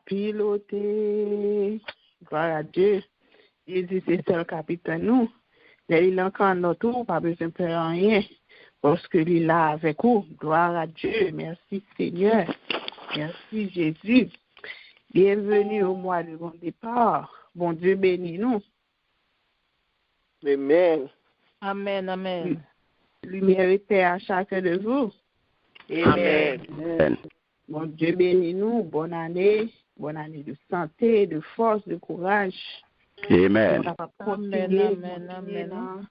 piloté. Gloire à Dieu. Jésus, c'est seul capitaine nous. Il est encore notre tour, pas besoin de faire rien. Parce que il est là avec nous. Gloire à Dieu. Merci Seigneur. Merci Jésus. Bienvenue au mois de bon départ. Bon Dieu bénit nous. Amen. Amen, amen. Lumière et paix à chacun de vous. Amen. Amen. Bon Dieu bénit nous. Bonne année de santé, de force, de courage. Amen. Amen.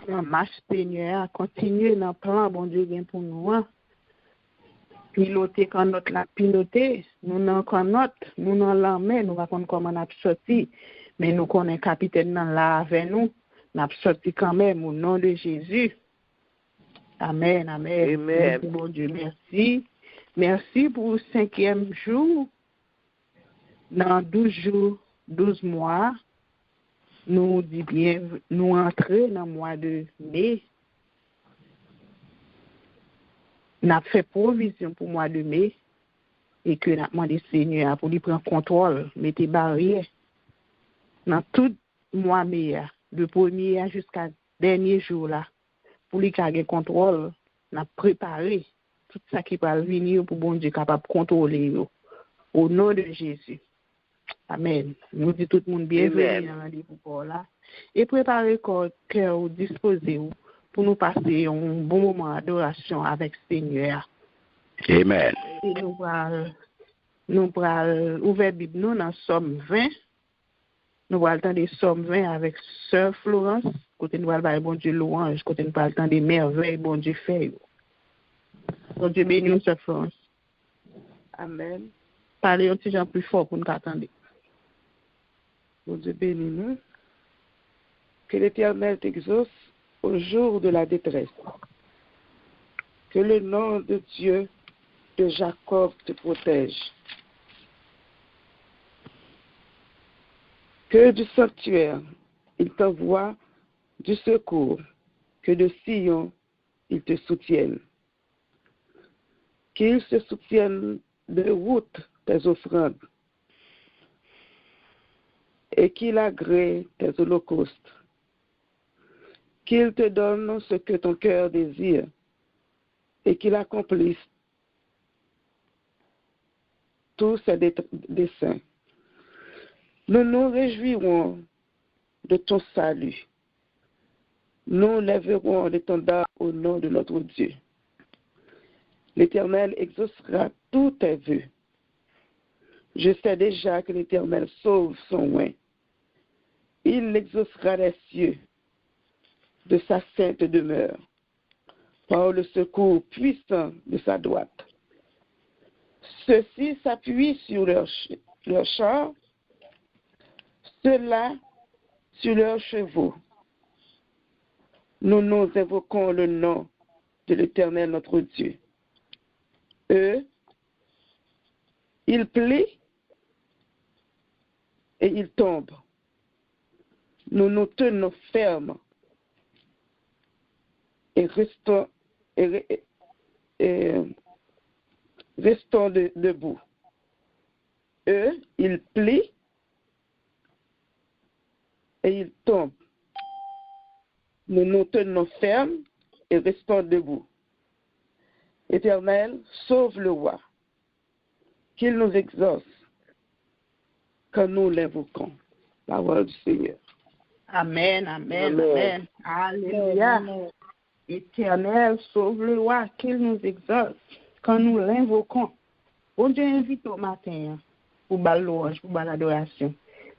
Dans marche Seigneur, continuer dans le plan, bon Dieu, bien pour nous. Piloter quand notre la piloter, nous n'en connaissons, nous n'en l'emmène, nous ne savons pas comment on a sorti, mais nous connaissons capitaine dans là avec nous, nous avons sorti quand même au nom de Jésus. Amen, amen. Amen. Merci, bon Dieu, merci. Merci pour le 5e jour. Dans 12 jours, 12 mois, nous dit bien, nous entrons dans le mois de mai. Nous avons fait provision pour le mois de mai et que nous avons demandé au Seigneur pour lui prendre contrôle, mettre barrières. Dans tout le mois de mai, de premier jusqu'à dernier jour, là, pour lui garder contrôle, nous avons préparé tout ça qui va venir pour bon Dieu capable de contrôler. Au nom de Jésus. Amen. Nous disons tout le monde bienvenue dans le rendez-vous là. Et préparez le cœur disposé pour nous passer un bon moment d'adoration avec le Seigneur. Amen. Et nous allons ouvrir la Bible nous dans Somme 20. Nous allons entendre Somme 20 avec Sœur Florence. Côté nous allons bon Dieu louange. Côté nous allons entendre des merveilles, bon Dieu fait. Bon Dieu béni, Sœur Florence. Amen. Parlez un petit peu plus fort pour nous attendre. Bon Dieu bénis nous. Que l'Éternel t'exauce au jour de la détresse. Que le nom de Dieu de Jacob te protège. Que du sanctuaire, il t'envoie du secours. Que de Sion, il te soutienne. Qu'il se soutienne de route tes offrandes et qu'il agrée tes holocaustes. Qu'il te donne ce que ton cœur désire et qu'il accomplisse tous ses desseins. Nous nous réjouirons de ton salut. Nous lèverons l'étendard au nom de notre Dieu. L'Éternel exaucera tous tes vœux. Je sais déjà que l'Éternel sauve son oint. Il l'exaucera des cieux de sa sainte demeure, par le secours puissant de sa droite. Ceux-ci s'appuient sur leur char, ceux-là sur leurs chevaux. Nous nous invoquons le nom de l'Éternel notre Dieu. Eux, ils plient et ils tombent. Nous nous tenons fermes et restons debout. Eux, ils plient et ils tombent. Nous nous tenons fermes et restons debout. Éternel, sauve le roi, qu'il nous exauce quand nous l'invoquons. Parole du Seigneur. Amen, amen, amen. Alléluia. Éternel, sauve le roi, qu'il nous exauce quand nous l'invoquons. Bon Dieu invite au matin pour la louange, pour l'adoration.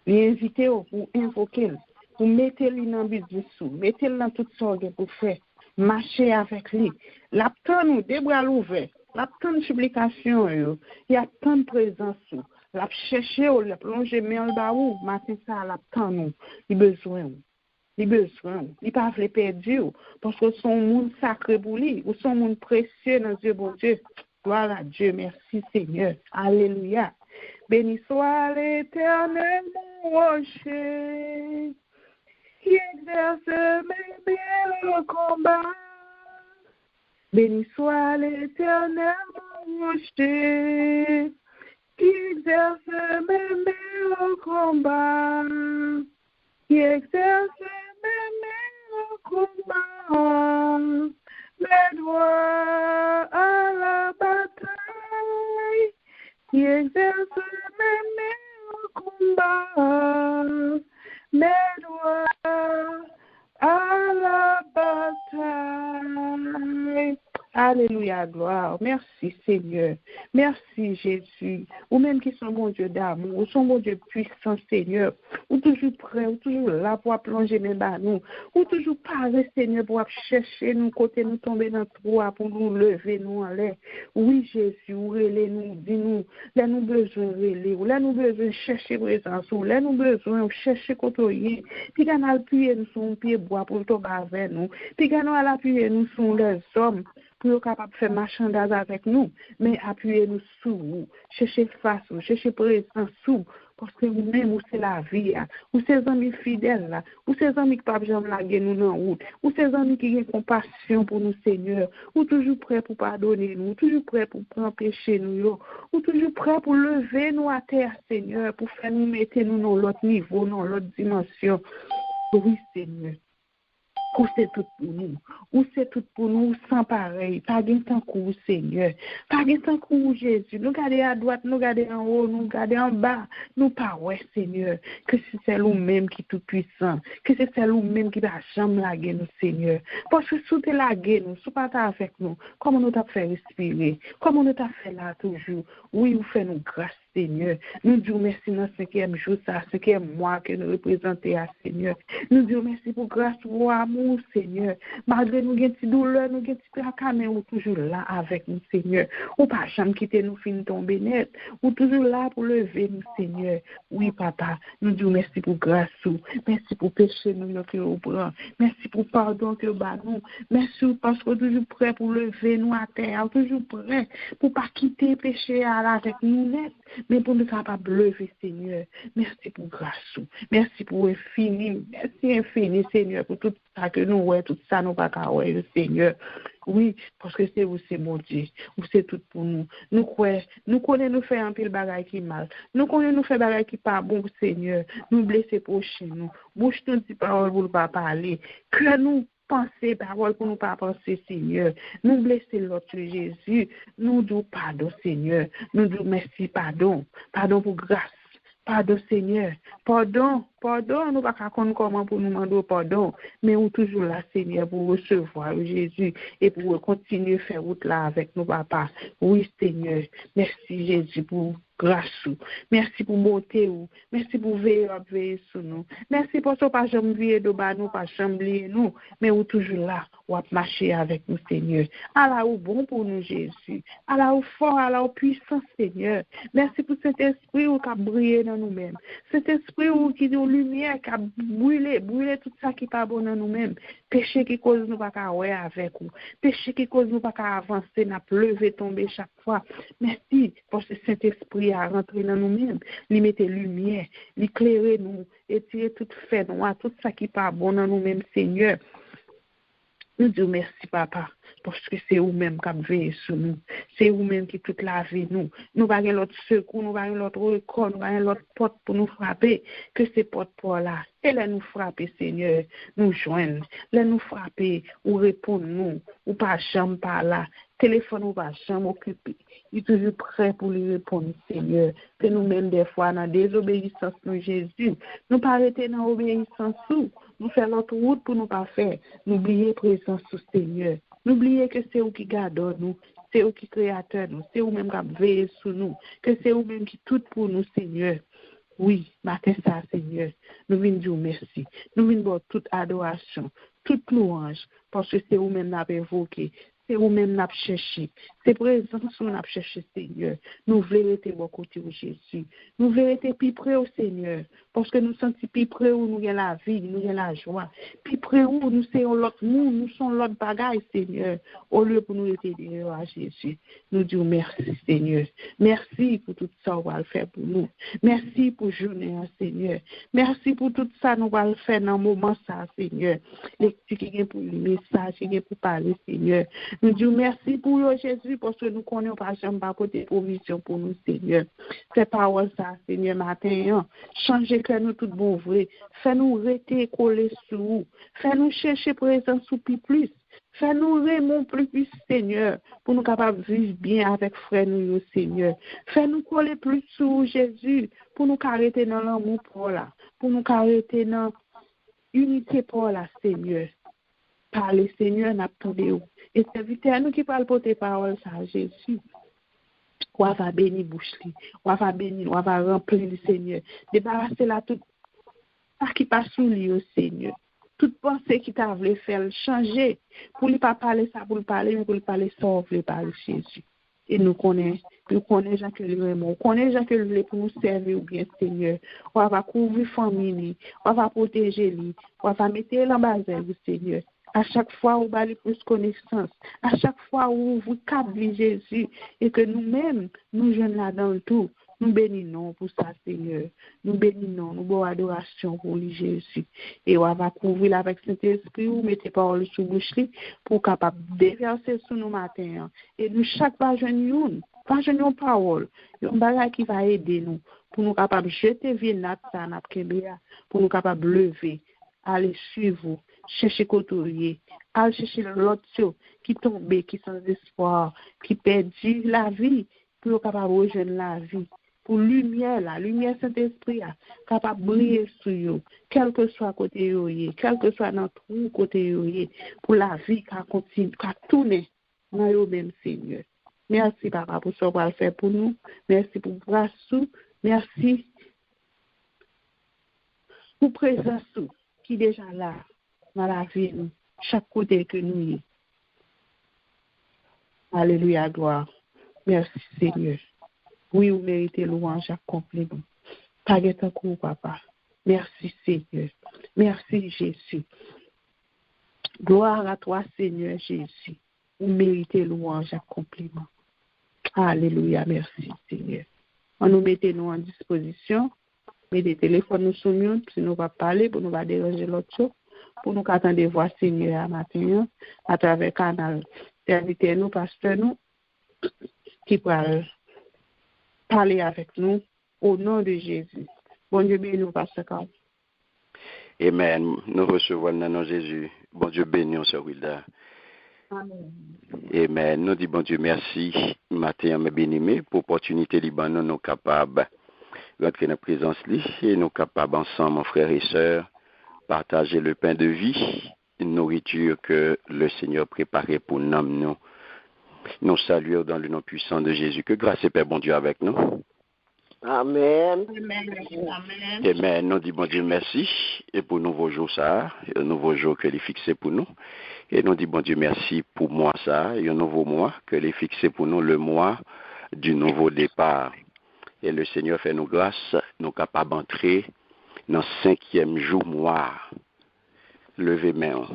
Il invite pour invoquer, pour mettre lui dans le business, mettre lui dans toutes sortes pour faire, marcher avec lui. L'attend nous, des bras ouverts, l'attend de supplication, il y a tant de présence. La chercher, la plonger, mais en bas où, matin ça, l'attend nous, il besoin. Il pas veut perdre parce que son monde sacré pour lui, ou son monde précieux dans Dieu, bon Dieu. Gloire à Dieu, merci Seigneur. Alléluia. Béni soit l'Éternel, mon rocher, qui exerce mes bien le combat. Béni soit l'Éternel, mon rocher, qui exerce même au combat, qui exerce même au combat, mes droits à la bataille, qui exerce même au combat, mes droits à la bataille. Alléluia, gloire. Merci, Seigneur. Merci, Jésus. Ou même qui sont bon Dieu d'amour, ou sont bon Dieu puissant, Seigneur. Ou toujours prêt, ou toujours là pour plonger même à nous. Ou toujours parler, Seigneur, pour chercher nous, côté nous tomber dans le trou, pour nous lever, nous en l'air. Oui, Jésus, ou relais nous, dis-nous, là nous besoin relais, ou là nous besoin chercher présence, ou là nous besoin chercher côté. Puis quand on appuie nous sur un pied bois pour tomber avec nous. Puis quand on appuie nous sur les hommes, pour être capable de faire marchandage avec nous, mais appuyez-nous sur vous, cherchez face, cherchez présence sous, parce que vous-même, vous c'est la vie, ou ces amis fidèles, là, ou ces amis qui ne peuvent jamais laguer nous dans la route, ou ces amis qui ont compassion pour nous, Seigneur, ou toujours prêts pour pardonner nous, toujours prêts pour empêcher nous, ou toujours prêts pour lever nous à terre, Seigneur, pour faire nous mettre nous dans l'autre niveau, dans l'autre dimension. Oui, Seigneur. Ou c'est tout pour nous, ou c'est tout pour nous sans pareil, pas de temps pour Seigneur, pas de temps pour Jésus, nous garder à droite, nous garder en haut, nous garder en bas, nous pas ouais Seigneur, que c'est celle ou même qui est tout puissant, que c'est celle ou même qui va jamais laguer nous Seigneur, parce que sous te laguer nous, sous pas avec nous, comment nous t'a fait respirer, comment nous t'a fait là toujours, oui, vous fait nous grâce Seigneur, nous disons merci dans le 5e jour, ça, 5e mois que nous représentons à Seigneur, nous disons merci pour grâce, pour amour Seigneur, malgré nous avons des douleurs, nous avons des tracas, mais nous toujours là avec nous Seigneur, ou pas jamais quitter nous fin tomber net, ou toujours là pour lever nous Seigneur, oui papa, nous disons merci pour grâce, merci pour péché nous que nous prend, merci pour pardon que nous, merci parce que toujours prêt pour lever nous à terre, toujours prêt pour pas quitter péché avec nous net, mais pour nous capables de lever, Seigneur. Merci pour grâce. Merci pour infini. Merci infini, Seigneur, pour tout ça que nous voyons, tout ça nous pas qu'à voir, Seigneur. Oui, parce que c'est vous, c'est mon Dieu. Vous, c'est tout pour nous. Nous croyons, nous connaissons nous faire un pile bagaille qui mal. Nous connaissons nous faire bagaille qui pas bon, Seigneur. Nous blesser prochain nous. Bouche nous dit parole pour ne pas parler. Que nous penser parole pour nous pas penser, Seigneur. Nous blesser l'autre Jésus. Nous disons pardon, Seigneur. Nous disons merci, pardon. Pardon pour grâce. Pardon, Seigneur. Pardon. Nous ne pouvons pas connaître comment pour nous demander pardon. Mais nous toujours là, Seigneur, pour recevoir Jésus et pour continuer à faire route là avec nous, papa. Oui, Seigneur. Merci, Jésus, pour grâce. Merci pour bonté. Merci pour veiller sur nous. Merci pour ça, pas jamais oublier de bas nous, pas jamais oublier nous. Mais nous toujours là, ou à marcher avec nous, Seigneur. Allah ou bon pour nous, Jésus. Allah ou fort, Allah ou puissant, Seigneur. Merci pour cet esprit qui a brillé dans nous-mêmes. Cet esprit qui nous lumière qui a brûlé tout ça qui n'est pas bon dans nous-mêmes. Péché qui cause nous pas qu'à ouais avec vous. Péché qui cause nous pas qu'à avancer, n'a lever, tomber chaque fois. Merci pour ce Saint-Esprit à rentrer dans nous-mêmes. Lui mettre lumière, l'éclairer nous, et tirer tout fait noir, tout ça qui n'est pas bon dans nous-mêmes, Seigneur. Nous disons merci, papa, parce que c'est vous-même qui avez veillé sur nous. C'est vous-même qui toute la vie nous. Nous n'avons pas l'autre secours, nous n'avons pas l'autre record, nous n'avons pas l'autre porte pour nous frapper, que ces portes pour là. Et là, nous frapper, Seigneur, nous joindre. Là, nous frapper, ou répondre nous, ou pas jamais par là. Téléphone ou pas jamais occupé. Il est toujours prêt pour lui répondre, Seigneur. Que nous-mêmes, des fois, dans la désobéissance, nous, Jésus, nous pas arrêter dans l'obéissance, nous faire notre route pour nous pas faire. N'oubliez présence au Seigneur. N'oubliez que c'est vous qui garde nous. C'est vous qui créateur nous. C'est vous-même qui veillez sur nous. Que c'est vous-même qui tout pour nous, Seigneur. Oui, matin ça, Seigneur. Nous venons dire merci. Nous venons voir toute adoration, toute louange, parce que c'est vous-même qui avez évoqué. C'est vous-même qui avez cherché. C'est présence que nous avons cherché, Seigneur. Nous voulons être bon côté de Jésus. Nous voulons être plus près au Seigneur. parce que nous sentons plus près où nous avons la vie, nous avons la joie. Plus près où nous sommes l'autre monde, nous sommes l'autre bagaille, Seigneur. Au lieu pour nous être derrière à Jésus, nous disons merci, Seigneur. Merci pour tout ça qu'on va le faire pour nous. Merci pour journée, Seigneur. Merci pour tout ça nous va le faire dans le moment, ça, Seigneur. Les petits qui pour le message, qui pour parler, Seigneur. Nous disons merci pour eux, Jésus, parce que nous connaissons pas jamais pas côté provision pour nous, Seigneur. Ces paroles, ça, Seigneur, matin, changer que nous tout bon vrai. Fais-nous rester collés sur vous. Fais-nous chercher présence sous plus. Fais-nous aimer plus, Seigneur, pour nous capables de vivre bien avec frère nous, Seigneur. Fais-nous coller plus sur Jésus, pour nous arrêter dans l'amour pour là, pour nous arrêter dans l'unité pour là, Seigneur. Parlez, Seigneur, n'attendez vous. Et c'est vite à nous qui parlons pour tes paroles, ça, Jésus. On va bénir bouche, on va bénir, on va remplir le Seigneur. Débarrasser là tout ça qui passe sous lui, Seigneur. Toute pensée qui t'a voulu faire changer, pour ne pas parler ça, pour le parler, mais pour le parler ça, on veut parler Jésus. Et nous connaissons gens que lui aime, nous connaissons gens que lui pour nous servir ou bien, Seigneur. On va couvrir famille, on va protéger lui, on va mettre l'embarras, Seigneur. À chaque fois où vous plus connaissance, à chaque fois où vous câblez Jésus, et que nous-mêmes, nous jeunes là dans le tout, nous bénissons pour ça, Seigneur. Nous bénissons, nous avons adoration pour lui, Jésus. Et on va couvrir avec Saint-Esprit, ou mettez parole sous bouche pour capable déverser sur nous matin. Et nous, chaque pas jeune parole, une bagage qui va aider nous, pour nous capables de jeter vie ça, pour nous capables de lever, aller suivre vous, chercher côté, aller chercher l'autre qui tombe, qui sans espoir, qui perdit la vie, pour nous capables de rejoindre la vie. Pour la lumière Saint-Esprit, capable de briller sur eux, quel que soit côté eux, quel que soit notre côté eux, pour la vie qui continue, qui tourne dans eux-mêmes, Seigneur. Merci, Papa, pour ce qu'on va faire pour nous. Merci pour grâce. Merci pour présence qui est déjà là dans la vie, chaque côté que nous y. Alléluia, gloire. Merci, Seigneur. Oui, vous méritez louange à compliment. Pas de temps, Papa. Merci, Seigneur. Merci, Jésus. Gloire à toi, Seigneur Jésus. Vous méritez louange à compliment. Alléluia, merci, Seigneur. On nous mettez nous en disposition. Mettez le téléphone nous sur nous, si nous va parler, pour nous va déranger l'autre chose, pour nous attendre voir Seigneur à matin, à travers le canal. Invitez-nous, pasteur, nous, qui parle. Parler avec nous au nom de Jésus. Bon Dieu béni nous, pasteur Carl. Amen. Nous recevons le nom de Jésus. Bon Dieu béni, Sœur Wilda. Amen. Amen. Nous disons bon Dieu merci, matin, mes bénis, pour l'opportunité Libanon, nous capables de rentrer dans la présence et nous capables ensemble, frères et sœurs, partager le pain de vie, une nourriture que le Seigneur préparait pour nous. Nous saluons dans le nom puissant de Jésus. Que grâce et paix, bon Dieu, avec nous. Amen. Amen. Amen. Nous disons bon Dieu merci et pour nouveau jour ça, un nouveau jour que les fixé pour nous. Et nous disons bon Dieu merci pour moi ça, et un nouveau mois que les fixé pour nous, le mois du nouveau départ. Et le Seigneur fait nous grâce, nous capables d'entrer dans le 5e jour mois. Levez main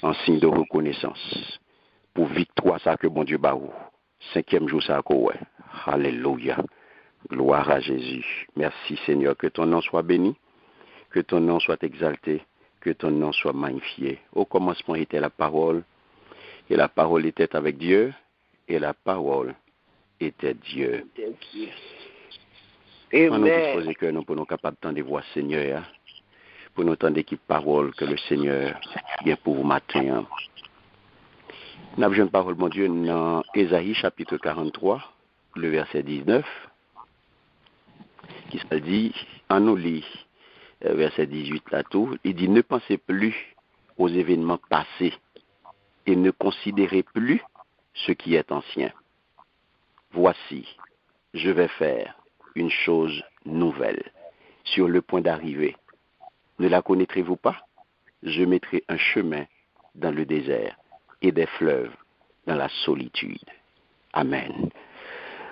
en signe de reconnaissance. Pour victoire ça que bon Dieu baou. 5e jour ça que ouais. Alléluia. Gloire à Jésus. Merci Seigneur, que ton nom soit béni, que ton nom soit exalté, que ton nom soit magnifié. Au commencement était la parole, et la parole était avec Dieu, et la parole était Dieu. On nous dispose que nous pour nous capables de voir Seigneur, pour nous entendre qui parole que le Seigneur vient pour vous matin. Nous avons une parole, mon Dieu, dans Ésaïe chapitre 43, le verset 19, qui se dit, en nous lit, verset 18 là tout, il dit, ne pensez plus aux événements passés et ne considérez plus ce qui est ancien. Voici, je vais faire une chose nouvelle, sur le point d'arriver. Ne la connaîtrez-vous pas? Je mettrai un chemin dans le désert et des fleuves dans la solitude. Amen.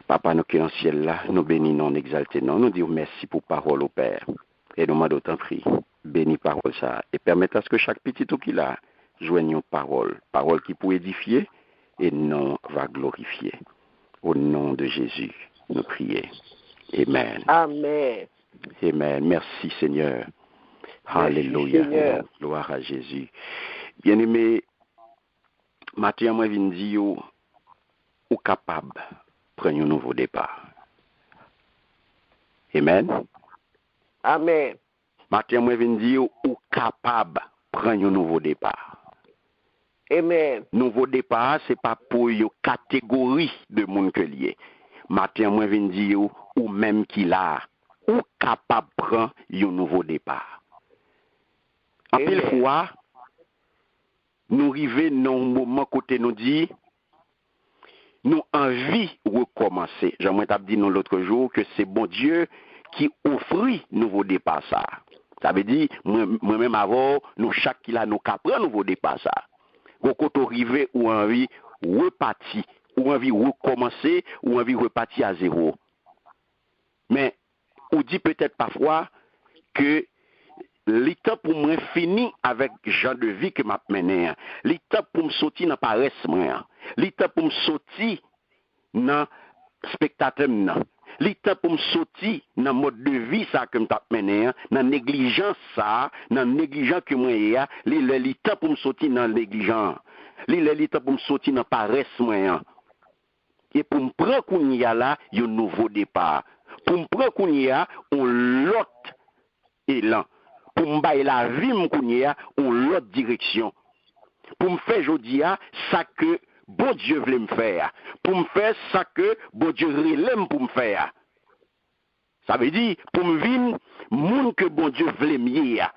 Papa, nous qui en ciel là, nous bénissons, nous exaltons, nous disons merci pour parole au Père. Et nous demandons autant prix. Bénis parole ça. Et permettre à ce que chaque petit tout qu'il a joigne une parole. Parole qui peut édifier et non va glorifier. Au nom de Jésus, nous prions. Amen. Amen. Amen. Merci Seigneur. Merci, Alléluia. Seigneur. Gloire à Jésus. Bien-aimé, matin, moi, je viens dire, ou capable de prendre un nouveau départ. Amen. Amen. Matin, moi, je viens dire, ou capable de prendre un nouveau départ. Amen. Nouveau départ, ce n'est pas pour une catégorie de monde que lié. Matin, moi, je viens dire, ou même qu'il a, ou capable de prendre un nouveau départ. En pile fois, nous arrivons dans un moment côté nous dit, nous envie recommencer. J'aimerais dire nous l'autre jour que c'est bon Dieu qui offre nouveau départ ça. Ça veut dire, moi-même avant, nous chaque qui là, nous capons nouveau départ ça. Quand on arrive ou envie repartir, ou envie recommencer, ou envie repartir à zéro. Mais, on dit peut-être parfois que l'état pour moi fini avec genre de vie que m'a mené. L'état pour me sortir dans paresse moi. L'état pour me sortir dans spectateur nan. L'état pour me sortir dans mode de vie ça que m'a mené, dans négligence ça, dans négligence que moi ya, l'état pour me sortir dans négligence. L'état pour me sortir dans paresse moi. Et pour me prendre kounya là, un nouveau départ. Pour me prendre kounya, on l'autre élan. Pour me bailler la vie m'kounya, on l'autre direction. Pour me faire jodia ça que bon Dieu voulait me faire. Pour me faire ça que bon Dieu relève pour me faire. Ça veut dire pour me vivre monde que bon Dieu voulait me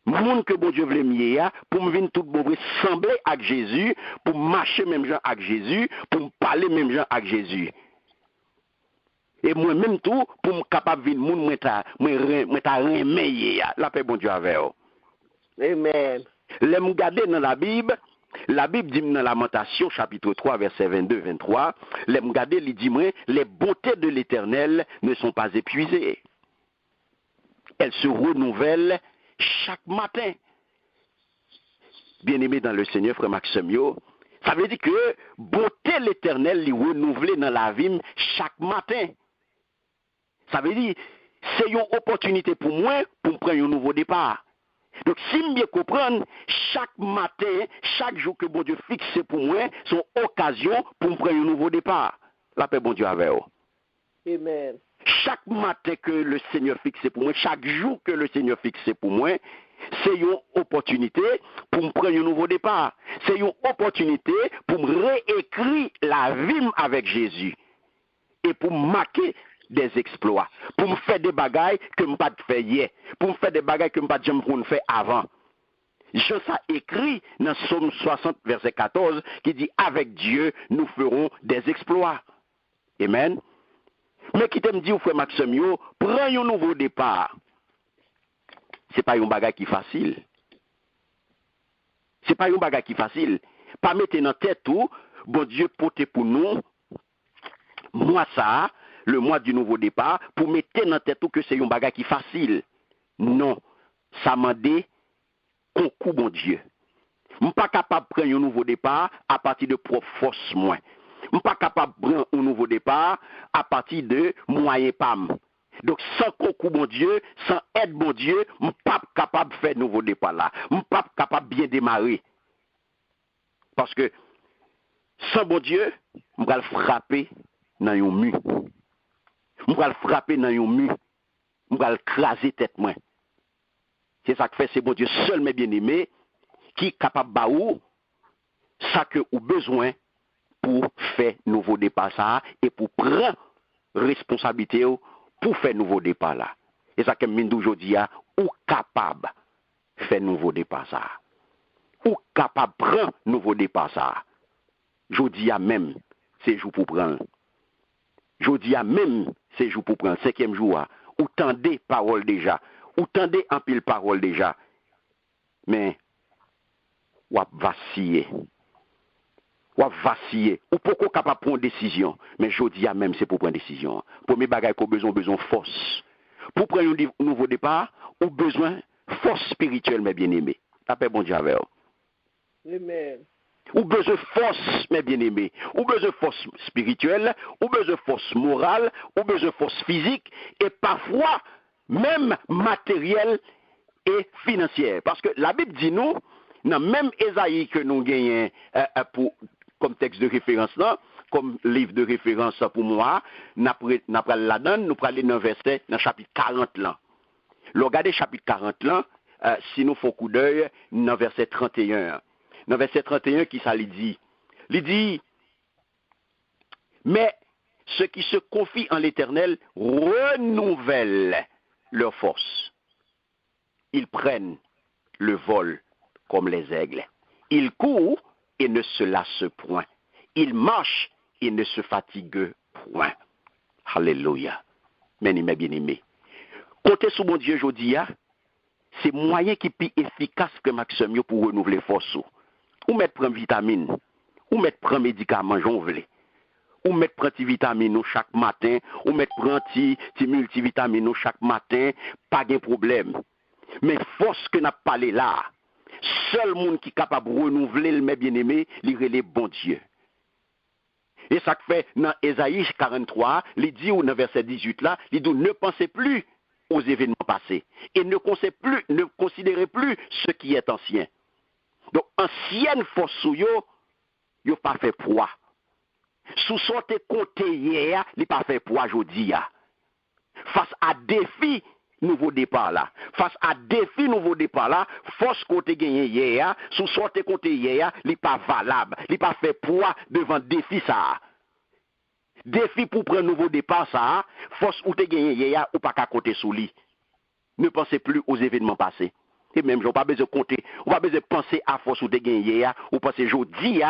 monde que bon Dieu voulait me pour me vivre tout bon ressembler à Jésus, pour marcher même gens avec Jésus, pour me parler même gens avec Jésus. Et moi-même tout, pour me capable de vivre monde, moi ta remeiller la paix bon Dieu avec vous. Amen. L'aime garder dans la Bible dit dans Lamentation, chapitre 3, verset 22-23, l'aime garder, il dit, les bontés de l'Éternel ne sont pas épuisées. Elles se renouvellent chaque matin. Bien-aimé dans le Seigneur, frère Maximio, ça veut dire que bonté l'Éternel est renouvelée dans la vie chaque matin. Ça veut dire, c'est une opportunité pour moi pour prendre un nouveau départ. Donc, si je bien comprendre, chaque matin, chaque jour que bon Dieu fixe pour moi, c'est une occasion pour me prendre un nouveau départ. La paix, bon Dieu, avec vous. Amen. Chaque matin que le Seigneur fixe pour moi, chaque jour que le Seigneur fixe pour moi, c'est une opportunité pour me prendre un nouveau départ. C'est une opportunité pour me réécrire la vie avec Jésus. Et pour me marquer des exploits, pour me faire des bagailles que je n'ai pas fait hier, pour me faire des bagailles que je n'ai pas jamais fait avant. Je ça écrit dans Psaume 60, verset 14, qui dit, avec Dieu, nous ferons des exploits. Amen. Mais qui t'aime dire, frère Maximio, prends un nouveau départ. Ce n'est pas un bagage qui est facile. Ce n'est pas un bagage qui est facile. Pas mettre dans tête tout, bon Dieu porte pour nous, moi ça, le mois du nouveau départ, pour mettre dans tête tout que c'est un bagage qui est facile. Non, ça m'a dit, concours bon Dieu. Je ne suis pas capable de prendre un nouveau départ à partir de propre force moins. Je ne suis pas capable de prendre un nouveau départ à partir de moyens PAM. Donc, sans concours bon Dieu, sans aide bon Dieu, je ne suis pas capable de faire un nouveau départ là. Je ne suis pas capable de bien démarrer. Parce que, sans bon Dieu, je vais le frapper dans un mur. Je vais le frapper dans un mur. Je vais le craser tête moi. C'est ça que fait, c'est bon Dieu seul mais bien aimé, qui est capable de faire ça que vous besoin pour faire nouveau départ ça et pour prendre responsabilité pour faire nouveau départ là. Et ça que m'in aujourd'hui ou capable faire nouveau départ ça. Ou capable prendre nouveau départ ça. Jodi a même c'est jour pour prendre. Jodi a même c'est jour pour prendre 5e jour ou tendez parole déjà, ou tendez en pile parole déjà. Mais ou vaciller. Ou vaciller, ou pourquoi capable prendre décision, mais jodi a même c'est pour prendre décision. Premier bagage qu'on besoin force. pour prendre un nouveau départ, ou besoin force spirituelle, mes bien-aimés. La paix, bon Dieu avec vous. Amen. Ou besoin force, mes bien-aimés. Ou besoin force spirituelle, ou besoin force morale, ou besoin force physique, et parfois même matérielle et financière. Parce que la Bible dit nous, dans même Ésaïe que nous gagnons comme texte de référence là, comme livre de référence pour moi, nous prenons la donne, nous prenons dans verset, dans chapitre 40 là. Regardez chapitre 40 là, si nous faisons coup d'œil, dans verset 31. Dans verset 31, qui ça lui dit? Il dit, mais ceux qui se confient en l'Éternel renouvellent leur force. Ils prennent le vol comme les aigles. Ils courent et ne se lassent point. Ils marchent et ne se fatiguent point. Alléluia. Mes bien-aimés. Comptez sur mon Dieu aujourd'hui, c'est moyen qui est plus efficace que maximum pour renouveler force. Ou mettre prendre vitamine, ou mettre prendre médicaments, j'en veux. Ou mettre prendre vitamine chaque matin, ou mettre prendre multivitamine chaque matin, pas de problème. Mais force que n'a pas parlé là, seul monde qui est capable de renouveler le mes bien-aimé, il est le bon Dieu. Et ça fait dans Ésaïe 43, il dit dans verset 18 là, il dit ne pensez plus aux événements passés et ne considérez plus ce qui est ancien. Donc ancienne force yo pas fait poids. Sous sorte compté hier, il pas fait poids aujourd'hui. Face à défi nouveau départ là, force côté gagné hier, sous sorte compté hier, il pas valable, il pas fait poids devant défi ça. Défi pour prendre nouveau départ ça, force ou te gagné hier ou pas qu'à compter sous lui. Ne pensez plus aux événements passés. Et même, je n'ai pas besoin de compter, on pas besoin de penser à force ou de gagner, ou penser aujourd'hui,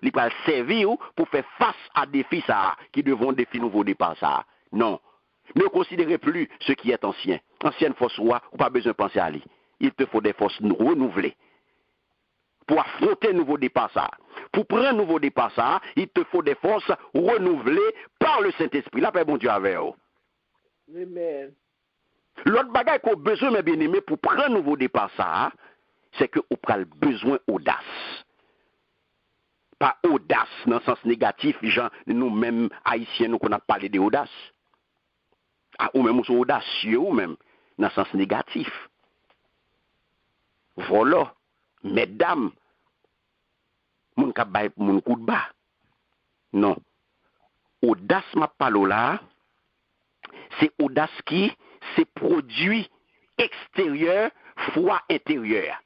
il va servir pour faire face à des défis ça, qui devront défier nouveau départ ça. Non. Ne considérez plus ce qui est ancien. Ancienne force ou pas besoin de penser à lui. Il te faut des forces renouvelées. Pour affronter nouveau départ ça. Pour prendre un nouveau départ ça, il te faut des forces renouvelées par le Saint-Esprit. La paix, bon Dieu, avec vous. Amen. L'autre bagage qu'on a besoin, mes bien-aimés, pour prendre un nouveau départ, ça, c'est qu'on a besoin d'audace. Pas audace dans le sens négatif, genre nous-mêmes, haïtiens, nous qu'on a parlé d'audace. Ou même, nous sommes audacieux, ou même, dans le sens négatif. Voilà, mesdames, mon kabay pour mon coup de bas. Non. Audace, ma parole là, c'est audace qui c'est produit extérieur fois intérieur.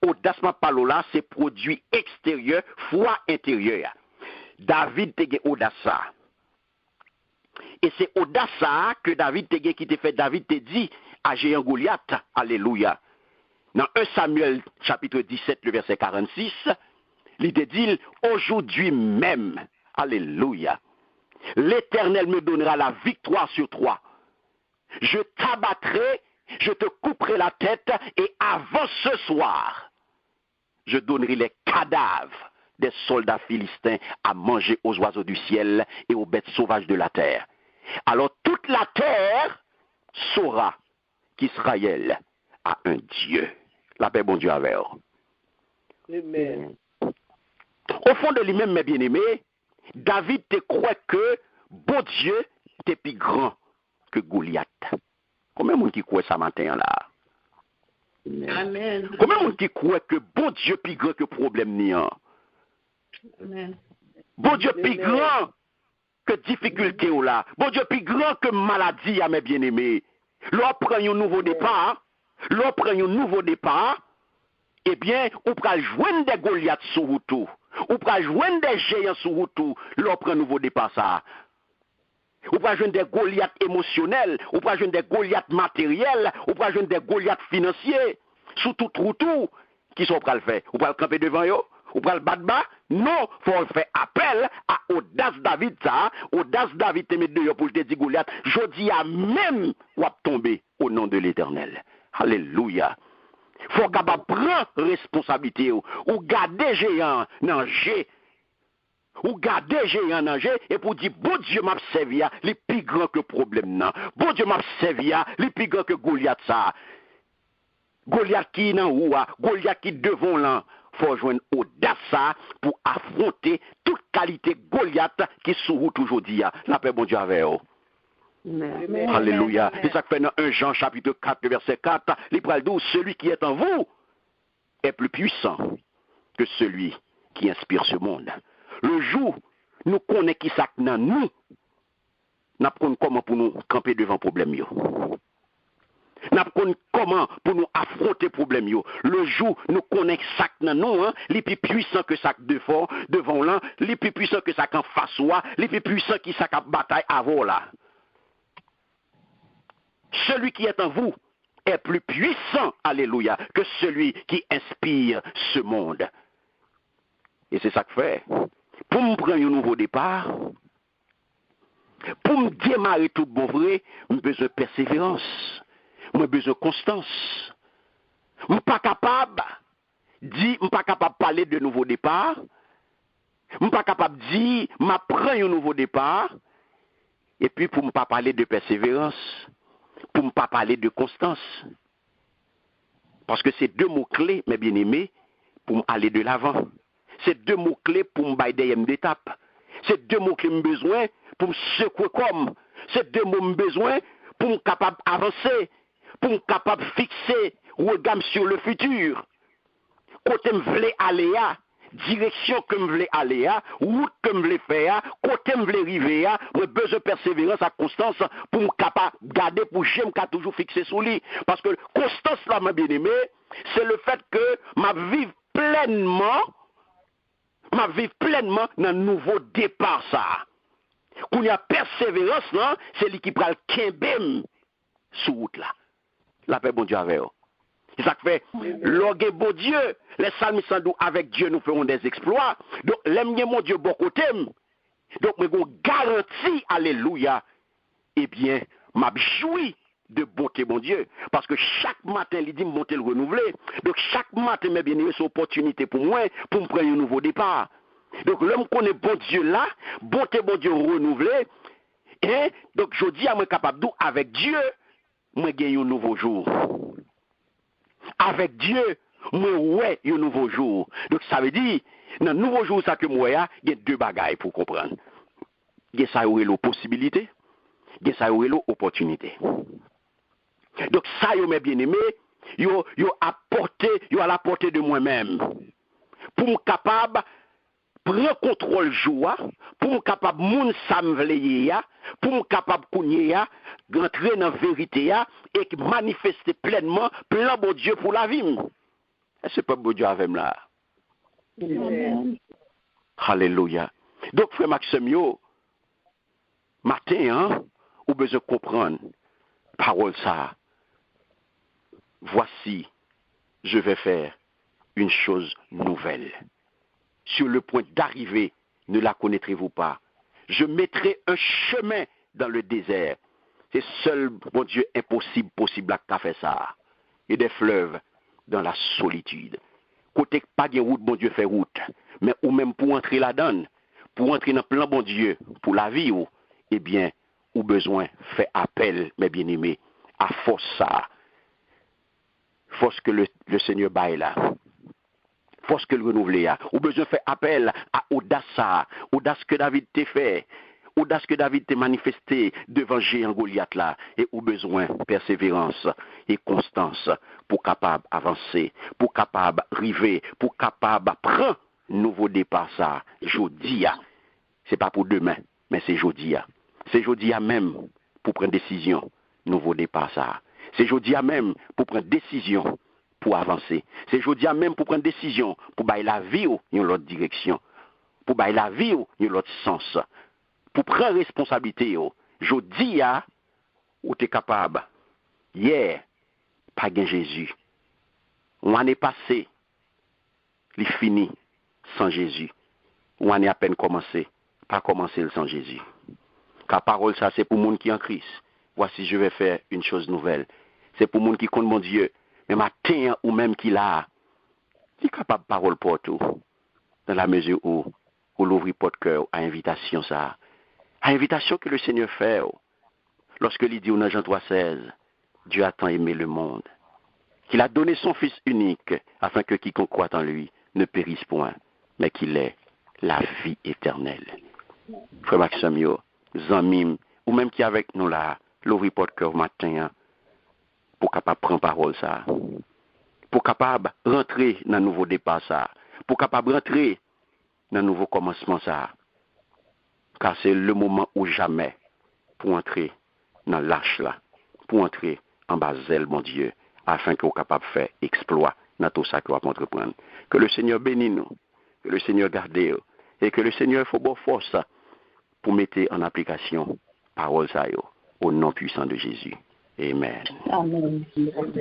Audace ma parole là, c'est produit extérieur fois intérieur. David te gen audace ça. Et c'est audace ça que David te gen qui te fait David te dit à géant Goliath. Alléluia. Dans 1 Samuel chapitre 17 le verset 46, il te dit aujourd'hui même. Alléluia. L'Éternel me donnera la victoire sur toi. Je t'abattrai, je te couperai la tête, et avant ce soir, je donnerai les cadavres des soldats philistins à manger aux oiseaux du ciel et aux bêtes sauvages de la terre. Alors toute la terre saura qu'Israël a un Dieu. La paix, bon Dieu, avec vous. Amen. Au fond de lui-même, mes bien-aimés, David te croit que bon Dieu était plus grand que Goliath. Combien de monde qui croit ça matin là? Amen. Combien de monde qui croit que bon Dieu est plus grand que problème niant? Amen. Bon Dieu est plus grand que difficulté ou là. Bon Dieu est plus grand que maladie à mes bien-aimés. L'on prend un nouveau départ, eh bien, on peut joindre des Goliaths sur route. On peut joindre des géants sur route. L'on prend un nouveau départ ça. Ou pas joindre des Goliaths émotionnels, ou pas joindre des Goliaths matériels, ou pas joindre des Goliaths financiers, sous tout route qui sont prêts à le faire. Ou pas le camper devant eux, ou pas le battre bas. Non, faut faire appel à audace David ça, audace David te mettre dehors pour te dire Goliath, je dis à même ou à tomber au nom de l'Éternel. Alléluia. Faut capable prendre responsabilité ou garder géant dans G. ou garder j'ai en danger et pour dire bon Dieu m'a servi les plus grand que problème non. Bon Dieu m'a servi les plus grand que Goliath ça. Goliath qui nan ou Goliath qui devant là, faut joindre audace ça pour affronter toute qualité Goliath qui sous route aujourd'hui. La paix bon Dieu avec vous. Amen. Alléluia. C'est ça que fait dans 1 Jean chapitre 4 verset 4, il parle d'où celui qui est en vous est plus puissant que celui qui inspire ce monde. Le jour nous connaissons qui ça dans nous, nous apprenons comment pour nous camper devant problème yo. Nous apprenons comment pour nous affronter problème yo. Le jour nous connaissons ça dans nous, les plus puissants que ça devant là, les plus puissants que ça en face soi, les plus puissants qui ça bataille avant là. Celui qui est en vous est plus puissant, alléluia, que celui qui inspire ce monde. Et c'est ça que fait. Pour me prendre un nouveau départ, pour me démarrer tout bon vrai, j'ai besoin de persévérance, j'ai besoin de constance. Je ne suis pas capable de parler de nouveau départ, je ne suis pas capable de dire, je prends un nouveau départ, et puis pour ne pas parler de persévérance, pour ne pas parler de constance. Parce que c'est deux mots-clés, mes bien-aimés, pour aller de l'avant. C'est deux mots-clés pour me bailler des d'étape. C'est deux mots-clés que j'ai besoin pour me secouer comme. C'est deux mots que j'ai besoin pour me capable d'avancer, pour me capable de fixer regard sur le futur. Côté me voulais aller à, direction que me voulais aller à, route que me voulais faire, côté me voulais arriver à, j'ai besoin de persévérance à constance pour me capable garder pour j'aime qu'à toujours fixer sur lui. Parce que constance là, ma bien-aimé, c'est le fait que ma vie pleinement dans un nouveau départ ça. Quand il y a persévérance là, c'est lui qui prend le kimbem sur route là. La paix bon Dieu avec vous. C'est ça que fait, logue bon Dieu, les salmistes avec Dieu nous ferons des exploits. Donc, l'aime mon Dieu bon côté. Donc, je garantis, alléluia, eh bien, m'a joui de bonté, mon Dieu. Parce que chaque matin, il dit, monter le renouveler. Donc, chaque matin, mes bien-aimés, c'est une opportunité pour moi, pour me prendre un nouveau départ. Donc, l'homme connaît bon Dieu là, bonté, bon Dieu renouvelé. Et donc, je dis à moi capable d'où, avec Dieu, moi, gagne un nouveau jour. Avec Dieu, moi, ouais, un nouveau jour. Donc, ça veut dire, dans un nouveau jour, ça que moi, il y a deux bagailles pour comprendre. Il y a ça, il y a la possibilité, il y a ça, il y a l'opportunité. Donc, ça, mes bien-aimés, il y a à la portée de moi-même. Pour me capable, prendre contrôle joie, pour me capable, moun sa m'vleye, pour me capable, kounye, rentrer dans la vérité, et manifester pleinement, plan bon Dieu pour la vie. C'est pas bon Dieu avec moi là. Amen. Alléluia. Donc, frère Maxime, matin, ou besoin comprendre, parole ça. Voici, je vais faire une chose nouvelle. Sur le point d'arriver, ne la connaîtrez-vous pas. Je mettrai un chemin dans le désert. C'est seul, mon Dieu, impossible, possible à faire ça. Et des fleuves dans la solitude. Côté pas de route, bon Dieu fait route. Mais ou même pour entrer là-dedans, pour entrer dans le plan, bon Dieu, pour la vie, eh bien, ou besoin, fait appel, mes bien-aimés, à force ça. Force que le Seigneur baille là. Force que le renouveler a. Ou besoin faire appel à audace ça. Audace que David t'a fait. Audace que David t'a manifesté devant géant Goliath là. Et ou besoin persévérance et constance pour capable avancer, pour capable arriver, pour capable prendre nouveau départ ça. Jodi a. C'est pas pour demain, mais c'est jodi a. C'est jodi a même pour prendre décision. Nouveau départ ça. C'est jodi a même pour prendre décision. Pour avancer. C'est aujourd'hui même pour prendre décision, pour bailler la vie dans l'autre direction, pour bailler la vie dans l'autre sens, pour prendre responsabilité. Aujourd'hui, où tu es capable. Hier, pas gain Jésus. On est passé, il fini sans Jésus. On est à peine commencé, pas commencé sans Jésus. Car parole ça, c'est pour le monde qui est en Christ. Voici, je vais faire une chose nouvelle. C'est pour le monde qui compte mon Dieu. Mais matin ou même qu'il a, il est capable de parole pour tout, dans la mesure où ou l'ouvrir porte cœur à invitation ça. À invitation que le Seigneur fait. Lorsque il dit dans Jean 3,16, Dieu a tant aimé le monde, qu'il a donné son Fils unique, afin que quiconque croit en lui ne périsse point, mais qu'il ait la vie éternelle. Frère Maxime, Zamim, ou même qui avec nous là, l'ouvrir porte cœur matin, pour capable prendre parole ça, pour capable rentrer dans un nouveau départ ça, pour capable rentrer dans un nouveau commencement ça. Car c'est le moment ou jamais pour entrer dans l'arche là, pour entrer en bas zèle, mon Dieu, afin que vous capable de faire exploit dans tout ça que vous entreprendre. Que le Seigneur bénisse nous, que le Seigneur garde nous, et que le Seigneur faut bonne force pour mettre en application parole ça au nom puissant de Jésus. Amen. Amen.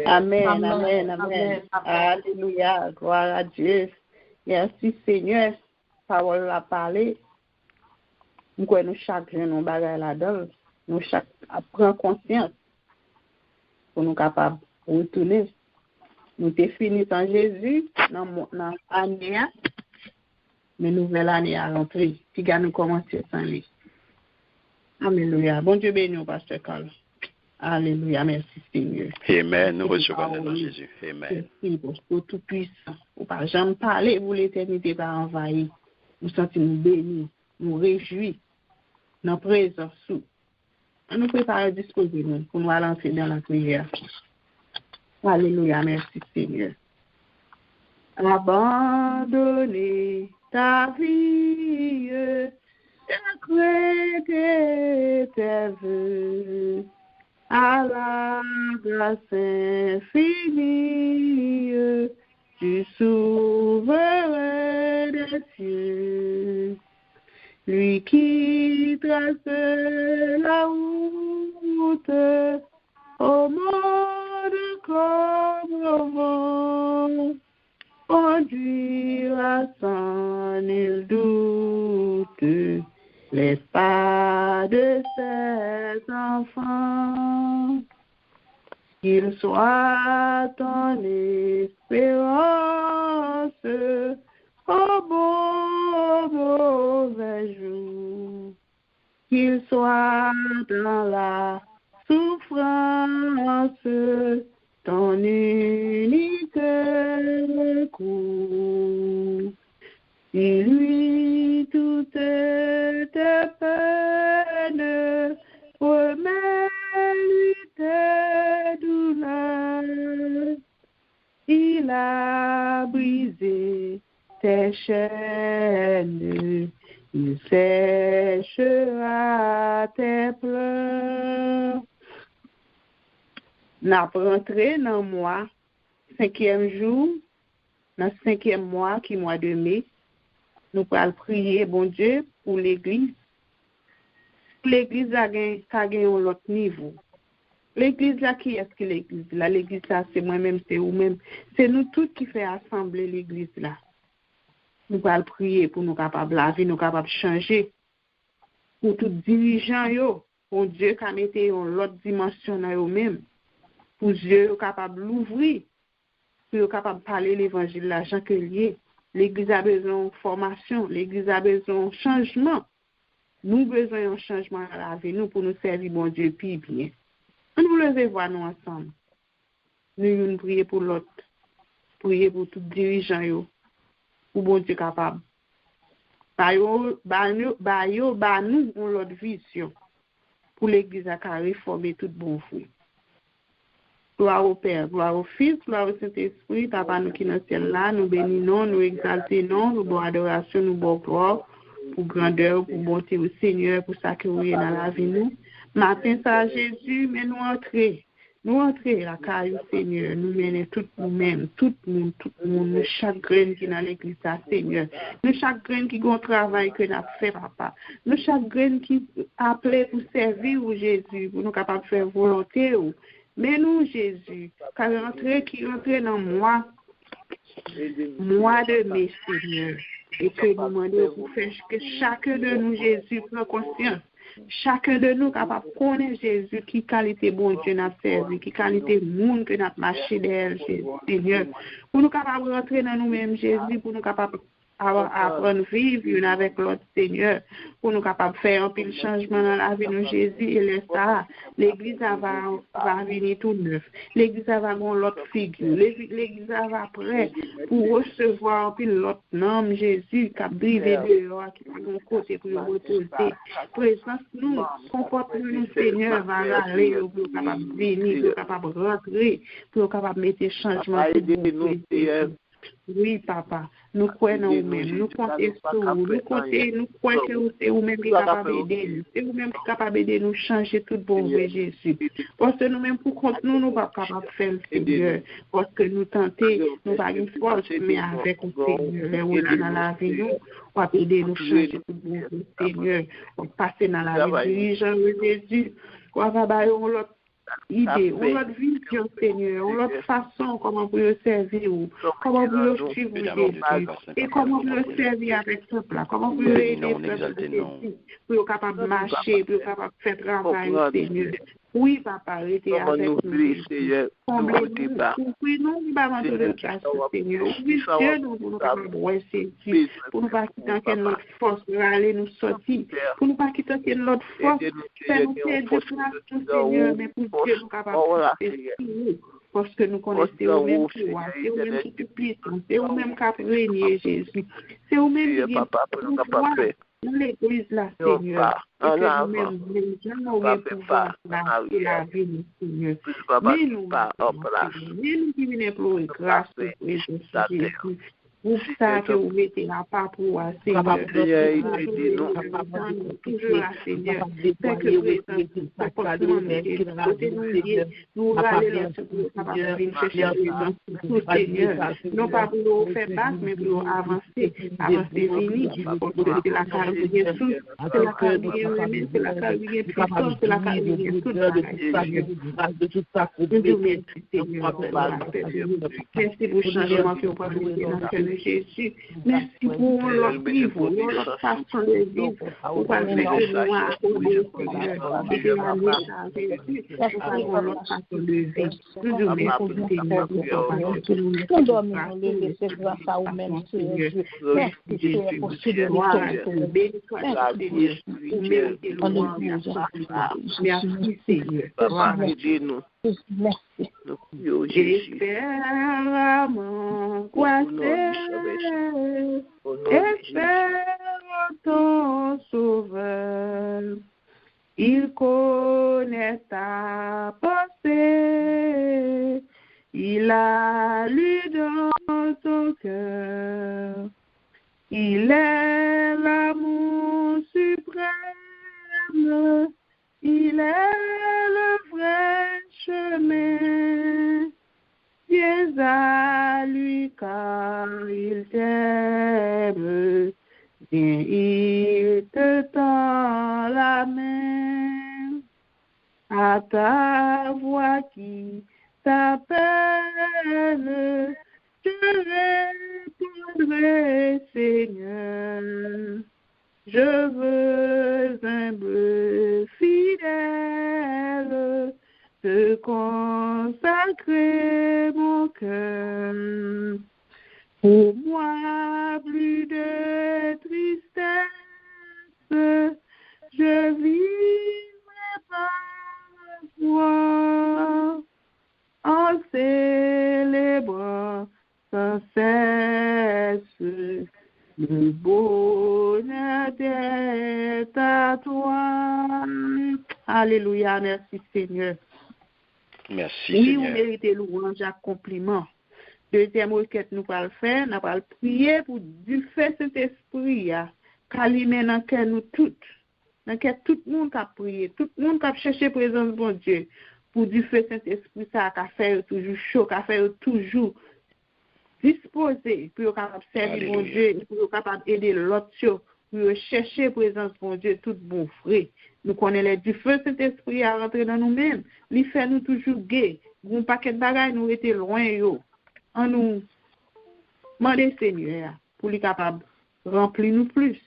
Amen. Amen. Amen. Alléluia. Gloire à Dieu. Merci Seigneur. Parole la parler. Nous connaissons chaque jour nous bagaille là-dedans. Nous chaque prend conscience pour nous capables de retourner. Nous t'es fini sans Jésus dans l'année, mais nouvelle année à rentrer. Puis nous commencer sans lui. Alléluia. Bon Dieu béni au pasteur Carl. Alléluia. Merci Seigneur. Amen. Nous recevons le nom de Jésus. Amen. Merci pour tout puissant. Pour pas jamais parler pour l'éternité pas envahir. Nous sentons nous bénis, nous réjouis dans la présence. Nous préparons disposer nous pour nous lancer dans la prière. Alléluia. Merci Seigneur. Abandonner ta vie, secréter tes vœux à la grâce infinie du souverain des cieux, lui qui trace la route au monde comme au vent, conduira sans nul doute les pas de ses enfants. Qu'il soit ton espérance au beau mauvais jour, qu'il soit dans la souffrance ton unique recours. Et lui toutes tes peines, remets-lui tes douleurs. Il a brisé tes chaînes, il séchera tes pleurs. N'a rentré dans le mois, 5e jour, dans le 5e mois, qui est mois de mai, nous allons prier, bon Dieu, pour l'Église. L'Église a gagné un autre niveau. L'Église là, qui est-ce que l'Église là? L'Église là, c'est moi-même, c'est vous-même. C'est nous tous qui fait assembler l'Église là. Nous allons prier pour nous capables de laver, nous capables de changer. Pour tout dirigeant, pour Dieu qui a mis une autre dimension dans eux-mêmes. Pour Dieu capable de l'ouvrir, pour capable de parler l'évangile de l'argent que lié. L'Église a besoin de formation, l'Église a besoin de changement. Nous avons besoin d'un changement à la vie, nous, pour nous servir, bon Dieu, puis bien. Nous levons voir nous ensemble. Nous prions pour l'autre, prier pour tout dirigeant, pour bon Dieu capable. Nous l'autre vision, pour l'Église à réformer tout bon fruit. Gloire au Père, gloire au Fils, gloire au Saint-Esprit, Papa nous qui est dans le ciel là, nous bénissons, nous exaltons, nous bon adoration, nous bon gloire, pour grandeur, pour bonté au Seigneur, pour ça que vous êtes dans la vie nous. Matin ça Jésus, mais nous entrer la caille au Seigneur, nous mener tout nous-mêmes, tout le monde, nous chaque graine qui est dans l'église à Seigneur, nous chaque graine qui a un travail que nous avons fait, Papa, nous chaque graine qui appelé pour servir au Jésus, pour nous capables de faire volonté. Mais nous, Jésus, qui rentre dans moi de mes Seigneurs, et que nous demandons pour faire que chacun de nous, Jésus, prend conscience. Chacun de nous capable de connaître Jésus, qui qualité bon Dieu n'a servi, qui qualité monde que n'a marché derrière Jésus, Seigneur. Pour nous capables de rentrer dans nous-mêmes, Jésus, pour nous capables apprendre à vivre une avec l'autre, Seigneur, pour nous capables de faire un peu de changement dans la vie de Jésus et l'État. L'Église va venir tout neuf. L'Église va avoir l'autre figure. L'Église va prêt pour recevoir un peu l'autre nom, Jésus, qui a brivé dehors, qui a mon côté pour le reposer. Présence nous, comporte-nous, Seigneur, va aller, pour capable venir, pour capable rentrer, pour capable mettre changement. Oui, papa, nous croyons nous-mêmes, nous comptons sur vous, nous croyons que c'est vous-même qui est capable d'aider, c'est vous-même qui est capable d'aider nous changer tout bon vrai Jésus. Parce que nous-mêmes, pour compte nous, nous ne sommes pas capables de faire le Seigneur. Parce que nous tentons, nous n'avons pas une force, mais avec le Seigneur, on est dans la vie, nous, on va aider nous changer tout bon vrai Seigneur. On passe dans la vie dirigeant de Jésus, on va avoir l'autre idée, on l'autre vision, Seigneur, on l'autre façon, comment vous le servir, comment vous le suivre, et comment vous le servir avec ce plat, comment vous le aider pour être capable de marcher, pour être capable de faire travail, Seigneur. Oui, papa, restez avec nous. Comblez-nous. Ouvrez-nous le bavant de grâce, Seigneur. Ouvrez-nous pour nous capables de rester, pour nous pas quitter que notre force pour aller nous sortir, pour nous pas quitter que notre force fait nous faire des places, Seigneur, mais pour Dieu nous capables de rester. Parce que nous connaissons vous-même qui voit, c'est vous-même qui est puissant, c'est vous-même qui a régné Jésus, c'est vous-même qui est dans l'église là, Seigneur, et que nous-mêmes, nous avons pouvoir et la vie, Seigneur. Mais nous qui venons pour grâce pour Jésus. Pour ça que vous mettez la part pour Seigneur. Toujours là, Seigneur. C'est que nous allons pour Seigneur. Non pas pour nous faire battre, mais pour avancer. Avancer fini. C'est la carrière de Jésus. C'est la carrière de c'est la carrière de puissance. C'est la carrière de tout ça. Merci pour le changement que vous avez dans le cœur de Jésus. Merci pour notre vivre, notre façon de vivre. Pour pas faire que nous accorder, Seigneur, et de la méchante Jésus. Pour avoir notre façon de vivre. Nous nous mettons, Seigneur, pour que nous nous dormons, laissez grâce à vous-même, Seigneur. Merci, Seigneur, pour ce que nous avons. Béni soit Seigneur, pour mériter le roi. Merci, Seigneur. Merci. Espère m'angoisser, espère ton sauveur. Il connaît ta pensée, il a lu dans ton cœur. Il est l'amour suprême, il est le vrai chemin. Viens à lui car il t'aime. Viens, il te tend la main. À ta voix qui t'appelle, je répondrai, Seigneur. Je veux humble, fidèle, te consacrer mon cœur. Pour moi, plus de tristesse, je vivrai par toi, en célébrant sans cesse le bonheur d'être à toi. Alléluia, merci Seigneur. Merci oui, Seigneur. Oui, vous méritez louange et compliment. Deuxième requête, nous allons faire, nous allons prier pour du fait cet esprit, calimé dans le cœur nous toutes. Dans le cœur tout le monde qui a prié, tout le monde qui a cherché présence de bon Dieu. Pour du fait cet esprit, ça a fait toujours chaud, qui a fait toujours disposé pour être capable de servir mon Dieu, pour être capable d'aider l'autre, pour chercher présence de mon Dieu, tout bon frère. Nous connaissons du feu cet esprit à rentrer dans nous-mêmes. Il fait nous toujours gay. Bon paquet de bagages nous étaient loin yo. En nous demander Seigneur pour lui capable remplir nous plus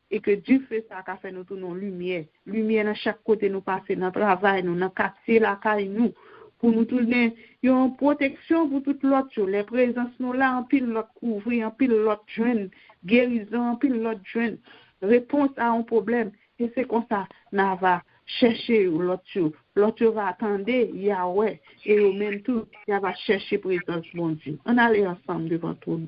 et que Dieu fait ça qu'a fait nous tout nos lumière dans chaque côté nous passer dans travail nous dans quartier la caille nous pour nous tourner une protection pour toute l'autre les présences nous là en pile l'autre couvrir en pile l'autre joindre guérison, puis l'autre joint réponse à un problème. Et c'est comme ça, on va chercher l'autre va attendre Yahweh, et au même tout, il va chercher présence bon Dieu. On allait ensemble devant tout.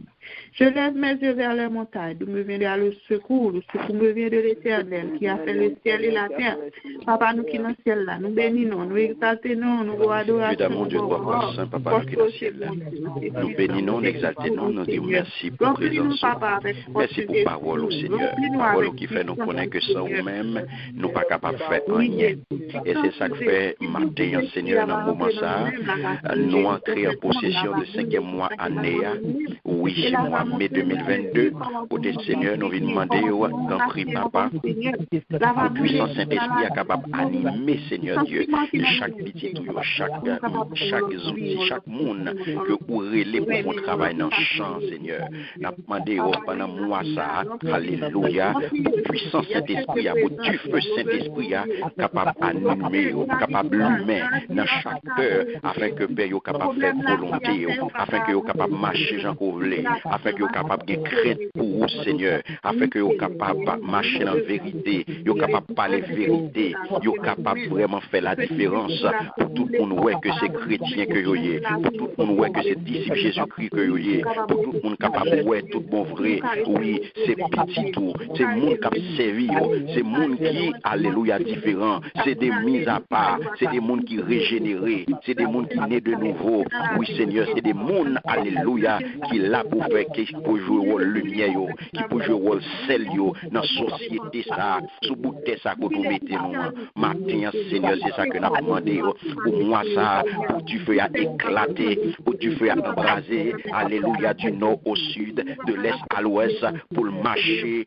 Je lève mes yeux vers les montagnes, d'où me viendra le secours me vient de l'Éternel, qui a fait le ciel et la terre. Papa, nous qui dans le ciel là, nous bénissons, nous exaltons, nous adorons. Mon Dieu, toi, Saint Papa, nous qui dans le ciel là. Nous bénissons, nous exaltons, nous disons merci pour la présence. Merci pour parole au Seigneur. Parole qui fait nous connaître que sans nous-mêmes, nous pas capables de faire rien. Et c'est ça que fait matin, Seigneur, dans le moment ça, nous entrons en possession de 5e mois année, oui, mois mai 2022, au Seigneur, nous venons demander, quand prie papa, le puissant Saint-Esprit est capable d'animer, Seigneur Dieu, chaque petit tour, chaque outil, chaque monde que vous relais pour mon travail dans le champ, Seigneur. Nous avons demandé pendant moi ça, alléluia, le puissant Saint-Esprit, du feu Saint-Esprit, capable d'animer, capable d'humain dans chaque cœur, afin que Père soit capable de faire volonté, afin que soit capable de marcher Jean Couvlet, afin que soit capable de craindre pour vous, Seigneur, afin que soit capable de marcher dans la vérité, soit capable de parler vérité, soit capable de vraiment faire la différence pour tout le monde ouais que c'est chrétien que vous êtes, pour tout le monde ouais que c'est disciple Jésus-Christ que vous êtes, pour tout le monde capable de ouais tout bon vrai, oui, c'est petit tout, c'est le monde qui a servi, c'est le monde qui, alléluia, différent, c'est des mises à part, c'est des mondes qui régénérés, c'est des mondes qui naissent de nouveau. Oui, Seigneur, c'est des mondes, alléluia, qui là pour faire, qui peut jouer au rôle lumière, qui peut jouer au rôle sel, dans la société, ça, sous bout de ça, quand on mettez nous, matin, Seigneur, c'est ça que nous avons demandé, pour moi, ça, pour du feu à éclater, pour du feu à embraser, alléluia, du nord au sud, de l'est à l'ouest, pour le marcher,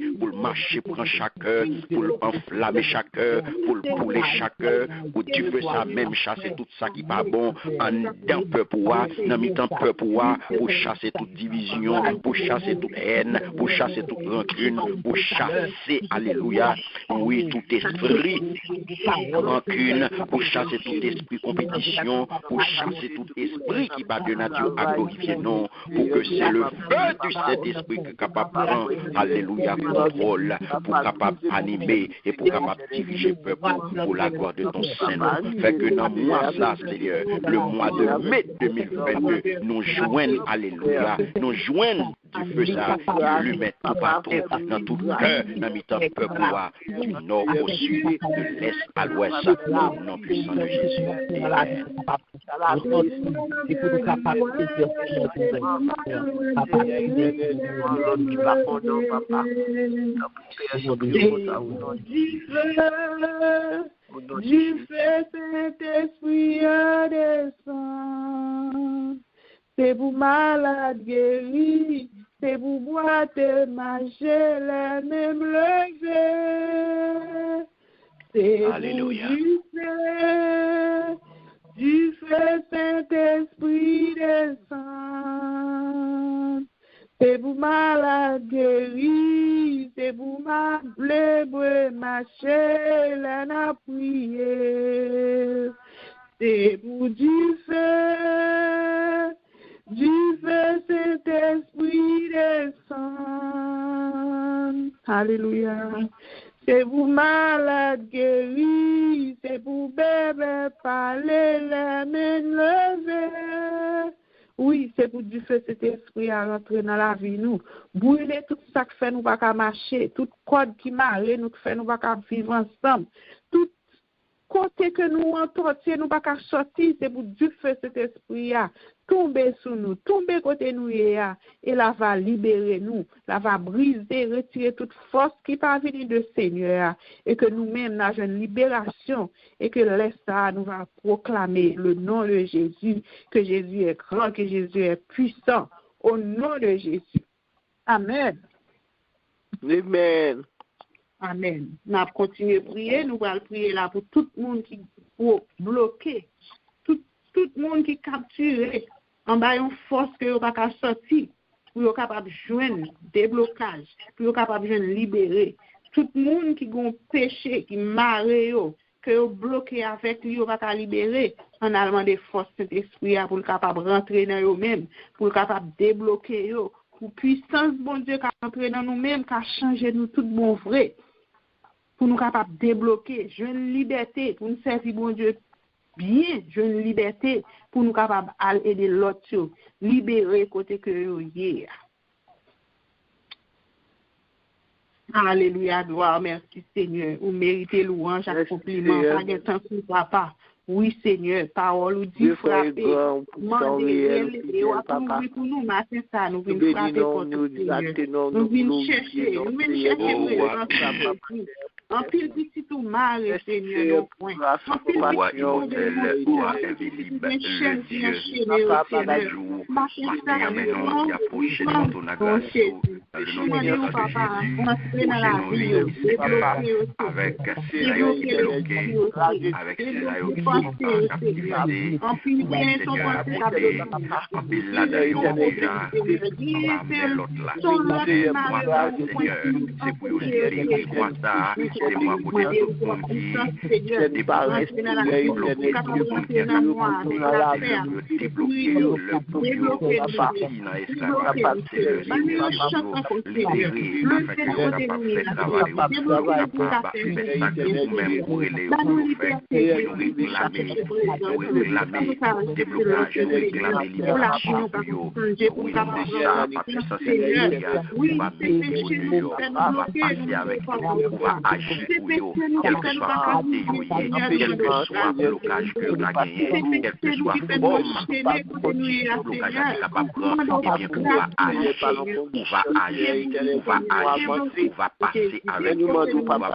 prendre chaque cœur, pour enflammer chaque cœur, pour le brûler chaque cœur, pour tu veux ça même chasser tout ça qui pas bon, en d'un peu pour dans mi-temps peu pour chasser toute division, pour chasser toute haine, pour chasser toute rancune, pour chasser, alléluia, oui, tout esprit rancune, pour chasser tout esprit compétition, pour chasser tout esprit qui bat de nature à glorifier non, pour que c'est le feu du Saint-Esprit qui est capable de prendre, alléluia, contrôle, pour capable animer et pour capable diriger le peuple pour la gloire de ton Saint-Nom. Fait que dans le mois ça, Seigneur, le mois de mai 2022, nous joignons, alléluia, nous joignons du feu ça, lui met tout partout, dans tout cœur, dans mi-temps peuple du nord au sud, de l'est à l'ouest, au nom puissant de Jésus. Du feu Saint-Esprit descend, c'est pour malade guéri, c'est pour boiter, marcher, les mêmes lever. C'est Alléluia. Du feu Saint-Esprit descend, c'est pour malade guéri, c'est pour malade marcher, la prier. C'est pour du feu Saint-Esprit descend. Alléluia. C'est pour malade guéri, c'est pour bébé parler, les mains levées. Oui, c'est pour du feu cet esprit à rentrer dans la vie nous. Brûler tout ça qui fait nous pas qu'à marcher, tout code qui marre nous qui fait nous pas qu'à vivre ensemble. Tout côté que nous entretien nous pas qu'à sortir, c'est pour du feu cet esprit à tomber sur nous, tomber côté nous et la va libérer nous, la va briser, retirer toute force qui pas venir de Seigneur et que nous-mêmes nous avons une libération et que l'Esprit nous va proclamer le nom de Jésus, que Jésus est grand, que Jésus est puissant, au nom de Jésus. Amen. Amen. Amen. Nous allons continuer à prier, nous allons prier là pour tout le monde qui est bloqué, tout le monde qui est capturé, en bas une force que vous pas qu'à sortir, pour être capable de joindre déblocage, pour être capable de libérer. Tout le monde qui a un péché, qui marre, que vous bloqué avec lui, vous pas qu'à libérer, en allemand des forces de l'esprit pour être capable de rentrer dans eux-mêmes, pour être capable de débloquer, pour puissance, bon Dieu, qui a entré dans nous-mêmes, qui a changé nous tout bon vrai, pour nous capables de débloquer, jeune liberté, pour nous servir, bon Dieu, bien, jeune liberté, pour nous capables d'aider l'autre, libérer côté que nous y. Alléluia, gloire, merci Seigneur. Vous méritez louange, accomplissement, pas de temps pour papa. Oui, Seigneur, parole ou dit frapper. Mandez, pour nous, matin ça, nous venons frapper pour nous, Seigneur. Nous venons chercher, en pile petit tout mal, Seigneur, non point. En pile petit c'est moi côté tout le monde qui n'est pas resté dans agir pour eux, quel que soit santé, quel que soit blocage que vous avez gagné, quel que soit forme blocage est capable de prendre, et bien on va agir, on va passer avec eux, on va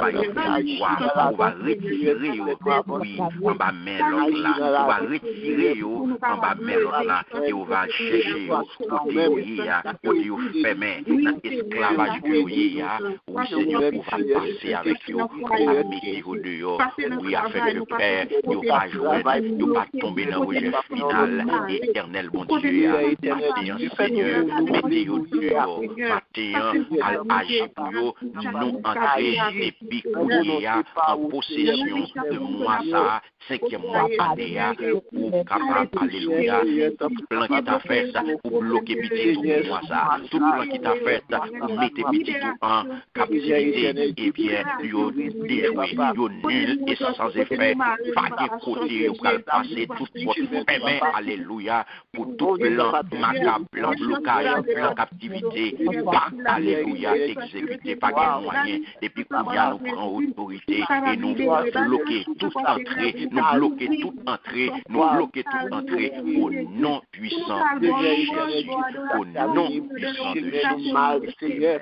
retirer, oui, on va mettre l'autre là, on va retirer, on va mettre l'autre là, et on va chercher, pour dire, fermer, l'esclavage que vous avez, oui Seigneur, on va passer avec eux, on va mettre au dehors, oui, afin que Père, nous pas jouer, nous pas tomber dans le rejet final, éternel, mon Dieu, matin, Seigneur, mettez au dehors, matin, à agir pour nous, nous entrer, et puis en possession de moi, ça, 5e mois, Padéa, pour capable, alléluia, tout plan qui t'a fait, ça, pour bloquer petit tout moi, ça, tout plan qui t'a fait, pour mettre petit tout en captivité, et bien, yo déjoué, yo nul et sans effet, pas de côté, yo pral passer tout votre main, alléluia, pour tout plan macabre, plan blocage, plan captivité, pas, alléluia, exécuté, pas de moyen, et puis qu'on y a nous prend autorité, et nous bloquer toute entrée, nous bloquer toute entrée, nous bloquer toute entrée, au nom puissant de Jésus, au nom puissant de Jésus.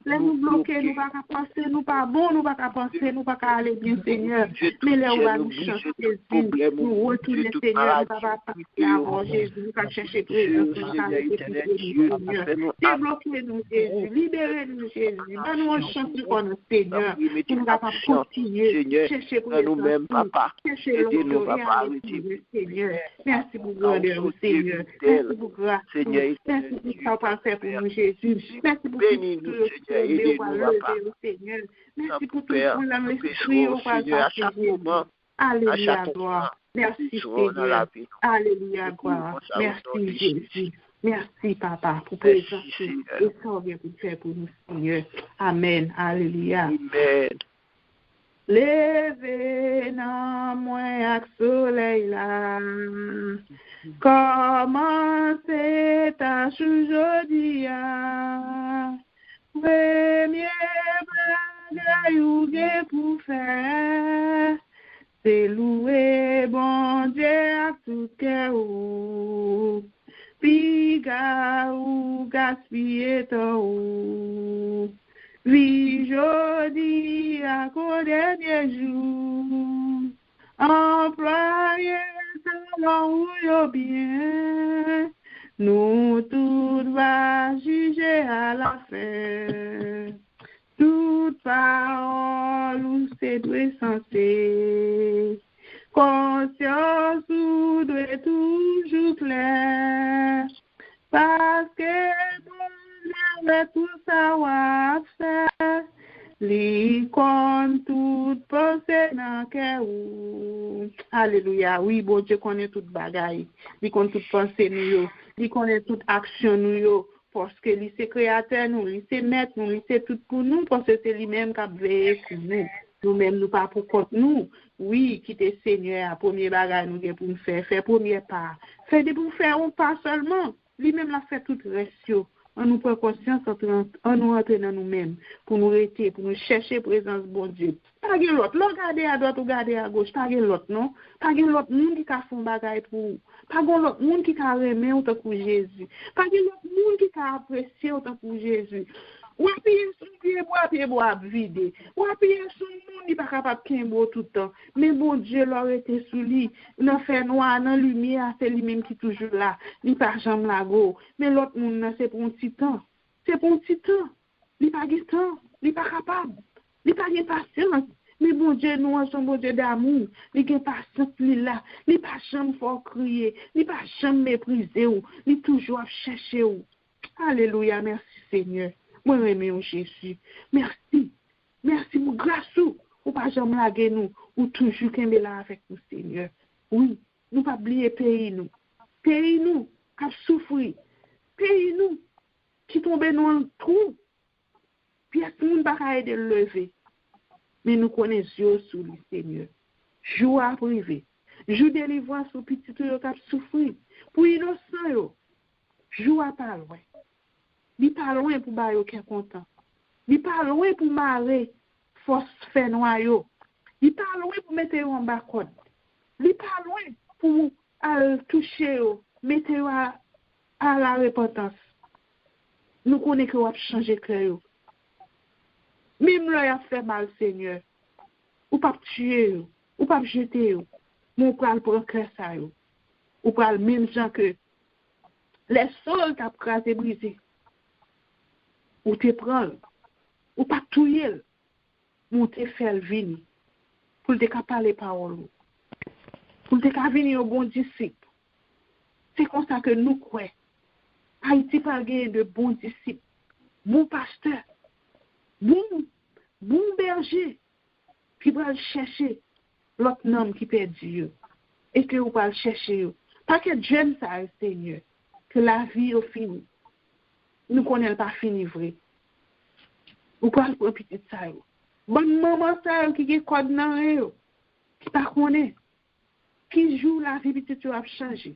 Là, nous bloquer, nous pas penser, nous pas bon, nous pas penser, nous pas aller bien, Seigneur. Mais là, on va nous chercher Jésus, nous retourner, Seigneur, nous pas passer avant Jésus, nous pas chercher présence, Seigneur. Débloquez-nous, Jésus, libérez-nous, Jésus. Donne-nous une chance pour nous, Seigneur, pour nous pas continuer, chercher présence, chercher l'autre, Seigneur. Merci pour grandeur, Seigneur. Merci pour grâce. Merci pour ce qu'on peut faire pour nous, Jésus. Merci pour tout. Seigneur, merci pour tout le l'esprit au à chaque moment. Alléluia, gloire. Merci, Seigneur. Alléluia, gloire. Merci, Jésus. Merci, Papa, pour présenter et ça vient pour faire pour nous, Seigneur. Amen. Alléluia. Amen. Levez dans moi avec soleil là. Comment c'est ta aujourd'hui? Premier bagay ou gen pour faire, c'est louer bon Dieu à tout cœur ou, piga ou gaspiller ou, vi jodi à qu'au dernier jour, employer talent ou yo bien. Nous tout va juger à la fin. Toute parole ou c'est doué sensé. Conscience ou doit toujours clair. Parce que nous avons tout savoir faire. Li kon tout pensée dans cœur. Alléluia. Oui, bon Dieu connaît toute bagaille. Li kon toute pensée nous yo. Li connaît toute action nous yo force que lui c'est créateur nous, lui c'est maître nous, lui c'est tout pour nous parce que c'est lui-même qui a veillé sur nous. Nous-mêmes nous pas pour compte nous. Oui, quitter Seigneur, premier bagage nous pour nous faire premier pas. Faire des pour faire un pas seulement. Lui-même l'a fait tout le reste. On nous prend conscience, on nous rentre dans nous-mêmes pour nous arrêter, pour nous chercher présence bon Dieu. Pas de l'autre, regarder à droite ou regarder à gauche, pas de l'autre, non? Pas de l'autre monde qui a fait un bagage pour vous. Pas de l'autre monde qui a aimé autant que Jésus. Pas de l'autre monde qui a apprécié autant que Jésus. Ou appuyer sur pied bois vide. Ou appuyer sur le monde qui n'est pas capable de faire tout le temps. Mais bon Dieu leur été sous lui. Dans fait noir, dans lumière, c'est lui-même qui est toujours là. Il n'est pas jamais là. Mais l'autre monde, c'est pour un petit temps. C'est pour un petit temps. Il n'est pas de temps. Il n'est pas capable. Il n'est pas de patience. Mais bon Dieu, nous sommes bon Dieu d'amour. Il n'est pas patience, il là. Il n'est pas jamais fort crier. Il n'est pas jamais mépriser. Il est toujours à chercher. Alléluia, merci Seigneur. Moi, j'aime Jésus. Merci. Merci pour grâce. Ou pas jamais laguer nous. Ou toujours qu'on est là avec nous, Seigneur. Oui, nous pas oublier pays nous. Pays nous, qui souffrir. Pays nous, qui tombe dans un trou. Puis, tout le monde va pas aider le lever. Mais nous connaissons sous lui, Seigneur. Joue à privé. Joue délivrance aux petits qui souffrir. Pour innocent, joue à pas loin. Il pas loin pour bailler aucun content. Il pas loin pour marrer force fait noyau. Il pas loin pour mettre en bas code. Il pas loin pour toucher mettre à la repentance. Nous connaissons que va changer cœur. Même là il a fait mal Seigneur. Ou pas tuer ou pas jeter mon pral pour cœur ça yo. Ou pral même gens que les sols t'a crasé brisé. Ou te prend, ou pas touyer, monter faire venir, pour te parler parole, pour te venir au bon disciple. C'est comme ça que nous croyons. Haïti pas gagner de bons disciples, bons pasteurs, bons bergers, qui va chercher l'autre homme qui perd Dieu, et que vous va chercher. Pas que Dieu ça, Seigneur, que la vie est finie. Nous connaissons pas fini vrai. Ou pas pour petit ça yo. Bonne maman ça qui est code nan yo. Qui pas connaît. Qui joue la vie petit yo a changé.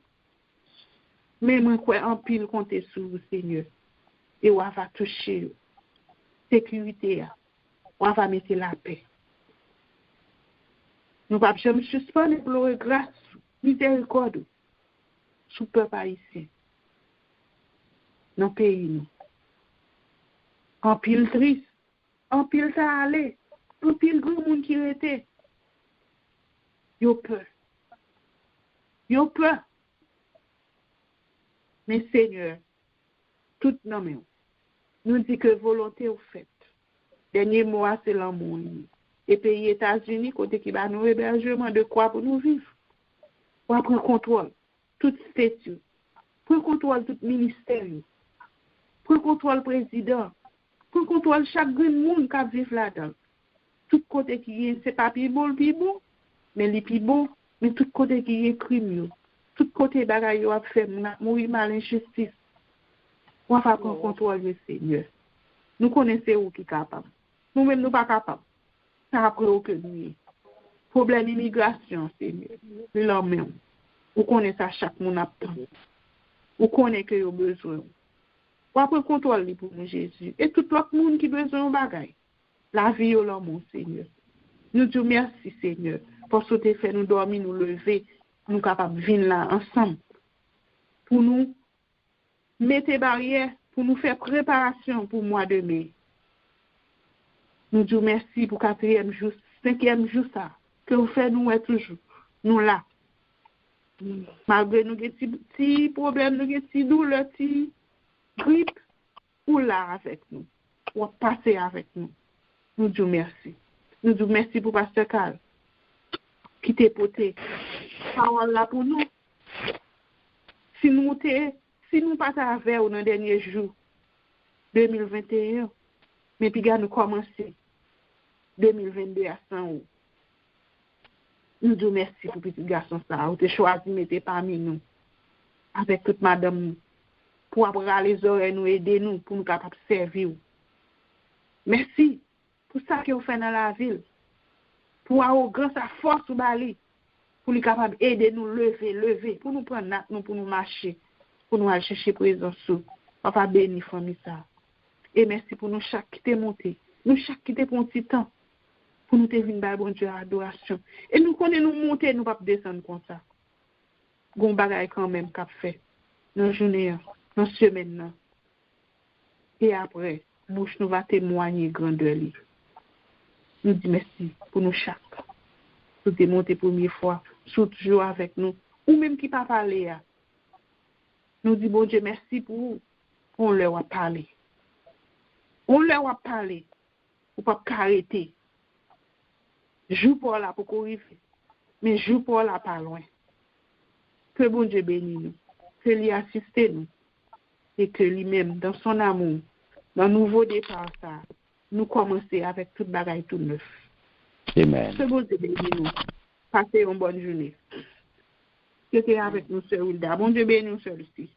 Mais moi quoi en pile compter sur vous Seigneur. Et on va toucher sécurité. On va mettre la paix. Nous pas jamais suspendre pour le grâce, miséricorde sous peuple haïtien. Dans pays nous. En pile triste, en pile ça allait, en pile grand monde qui était. Yo peur. Yo peur. Mais Seigneur, tout nomme nous dit que volonté au fait. Dernier mot c'est l'amour. Et pays États-Unis côté qui va nous hébergement de quoi pour nous vivre. Pour prendre contrôle tout statut. Pour contrôle tout ministère. Pour contrôle président. Pour contrôler chaque monde qui vit là-dedans. Tout côté qui est, c'est pas plus bon, mais les plus bon, mais tout côté qui est crime. Tout côté bagaille a fait mourir mal injustice. On va prendre contrôle le Seigneur. Nous connaissons où qui est capable. Nous-mêmes, nous pas capables. Ça a pris aucun nous. Problème immigration, Seigneur. C'est l'homme. Vous connaissez ça chaque monde attend. Vous connaissez que vous avez besoin. Ou après contrôle pour nous, Jésus. Et tout l'autre monde qui a besoin de bagaille. La vie au l'homme, Seigneur. Nous disons merci, Seigneur, pour ce que tu fait nous dormir, nous lever, nous capables de venir là ensemble. Pour nous mettre barrières, pour nous faire préparation pour le mois de mai. Nous disons merci pour 4e jour, 5e jour, ça, que vous faites nous toujours. Nous là. Malgré nous, petits problèmes, nous, petits douleurs, petits grippe ou là avec nous, ou passer avec nous. Nous disons merci. Nous disons merci pour Pasteur Carl qui t'a porté parole là pour nous. Si nous pas avec dans le dernier jour 2021, mais puis nous commencer 2022 à 100 euros. Nous disons merci pour petit garçon ça. Vous avez choisi de mettre parmi nous avec toute madame pour avoir les oreilles nous aider nous pour nous capables de servir. Merci pour ça que vous faites dans la ville. Pour avoir grâce à force ou bali pour nous capable aider nous lever pour nous prendre notre nous pour nous marcher pour nous aller chercher présence sous papa béni famille ça. Et merci pour nous chaque qui t'est monté, nous chaque qui t'est pour un petit temps pour nous te venir bon Dieu adoration. Et nous connaissons nous monter nous pas descendre comme ça. Gon bagay quand même qu'a fait dans journée dans semaine. Et après bouche nous va témoigner grandeur li. Nous disons merci pour nous chaque. Pour te monter première fois, toujours avec nous. Ou même qui pas parler. Nous disons bon Dieu merci pour vous. On leur a parlé. On leur a parlé. Ou pas arrêter. Joue pour là pour qu'on arrive. Mais joue pour là pas loin. Que bon Dieu bénisse nous. Que lui assiste nous. Et que lui-même, dans son amour, dans le nouveau départ, ça, nous commencer avec toute bagaille tout neuf. Amen. Que bon Dieu bénisse nous. Passez une bonne journée. C'était avec nous, Sœur Wilda. Bon Dieu bénisse nous, Sœur Lucie.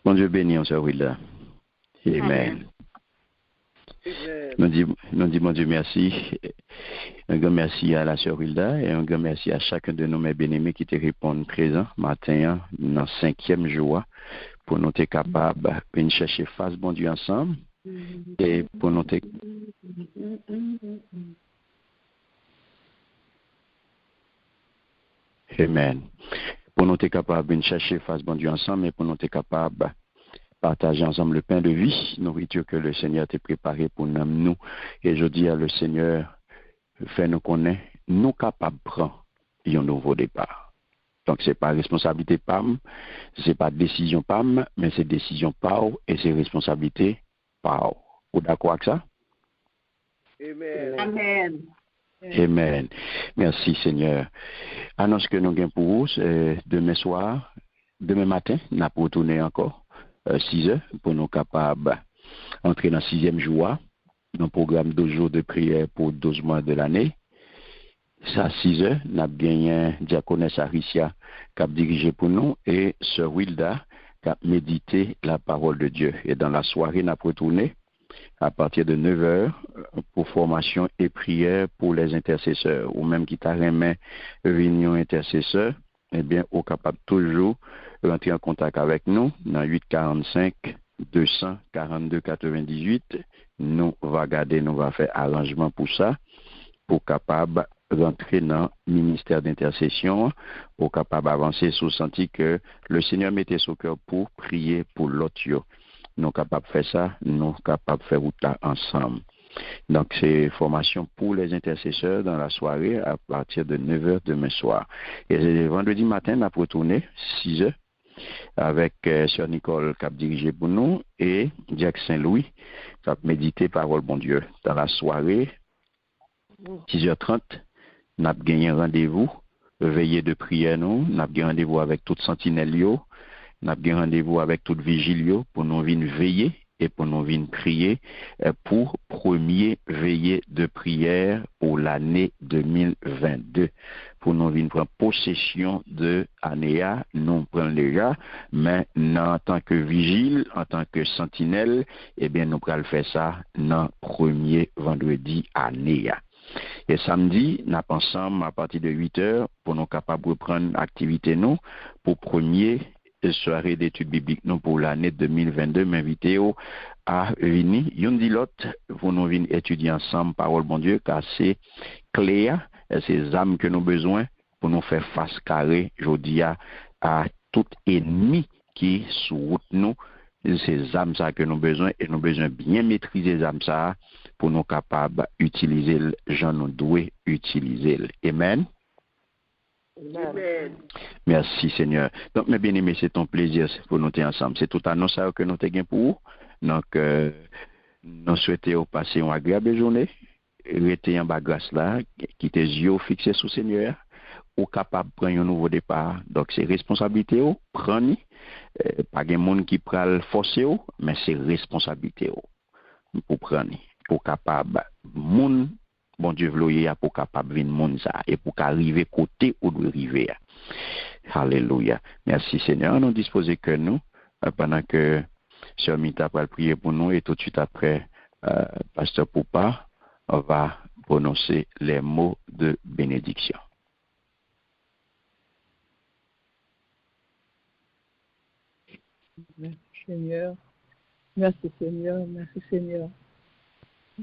Bon Dieu bénisse nous, Sœur Wilda. Amen. Nous disons, mon Dieu, merci. Un grand merci à la Sœur Wilda et un grand merci à chacun de nous, mes bien-aimés, qui te répondent présent matin, dans 5e jour, pour nous être capables de chercher face, bon Dieu, ensemble. Et pour nous être. Amen. Pour nous être capables de chercher face, bon Dieu, ensemble, et pour nous être capables partager ensemble le pain de vie, nourriture que le Seigneur t'a préparé pour nous. Et je dis à le Seigneur, fait nous connaître, nous capables de prendre un nouveau départ. Donc, ce n'est pas responsabilité PAM, ce n'est pas décision PAM, mais c'est décision PAO et c'est responsabilité PAO. Vous d'accord avec ça? Amen. Amen. Amen. Merci Seigneur. Annonce que nous gagnons pour vous, demain matin, nous allons retourner encore. 6 heures pour nous capables d'entrer dans 6e jour, dans le programme 12 jours de prière pour 12 mois de l'année. Ça, 6 heures, nous avons gagné Diaconesse Aricia qui a dirigé pour nous et Sœur Wilda qui a médité la parole de Dieu. Et dans la soirée, nous avons retourné à partir de 9 heures pour formation et prière pour les intercesseurs ou même qui t'a remis réunion intercesseur. Eh bien, au capable toujours rentrer en contact avec nous dans 845 242 98. Nous va garder, nous va faire arrangement pour ça, pour capable rentrer dans le ministère d'intercession, pour capable avancer sous senti que le Seigneur mettait son cœur pour prier pour l'autre. Nous capables de faire ça, nous capables de faire route là ensemble. Donc, c'est formation pour les intercesseurs dans la soirée à partir de 9h demain soir. Et vendredi matin, on a retourné 6h avec Sœur Nicole qui a dirigé pour nous et Jacques Saint-Louis qui a médité parole bon Dieu. Dans la soirée, 6h30, on a gagné un rendez-vous, veillée de prière nous, on a gagné un rendez-vous avec toute sentinelle, on a gagné un rendez-vous avec toute vigile pour nous venir veiller et pour nous venir prier pour premier veillée de prière pour l'année 2022. Pour nous venir prendre possession de l'année, nous prenons déjà, mais en tant que vigile, en tant que sentinelle, eh bien, nous allons faire ça dans premier vendredi année. Et samedi, nous sommes ensemble à partir de 8 heures pour nous capables de prendre activité nous pour premier soirée d'études bibliques nous pour l'année 2022, m'inviter à venir, y'en dit l'autre, pour nous venir étudier ensemble parole bon Dieu, car c'est clair, ces âmes que nous avons besoin pour nous faire face carré, je dis à tout ennemi qui sous route nous, ces âmes ça que nous avons besoin, et nous avons besoin bien maîtriser ces âmes ça pour nous capables d'utiliser le genre nous devons utiliser. Amen. Amen. Merci Seigneur. Donc mes bien-aimés, c'est ton plaisir pour nous être ensemble. C'est tout annonce que nous avons pour vous. Donc nous souhaitons passer une agréable journée. Restez en bas grâce là, qui tes yeux fixés sur le Seigneur, ou capable de prendre un nouveau départ. Donc c'est responsabilité ou prendre. Pas de monde qui prend forcer ou, mais c'est responsabilité ou pour prendre, pour capable monde. Bon Dieu vouloir pour capable venir monde ça et pour qu'arriver côté où doit arriver. Alléluia. Merci Seigneur. Nous disposer que nous pendant que Sœur Mita va prier pour nous et tout de suite après, Pasteur Poupa va prononcer les mots de bénédiction. Merci Seigneur. Merci Seigneur. Merci Seigneur.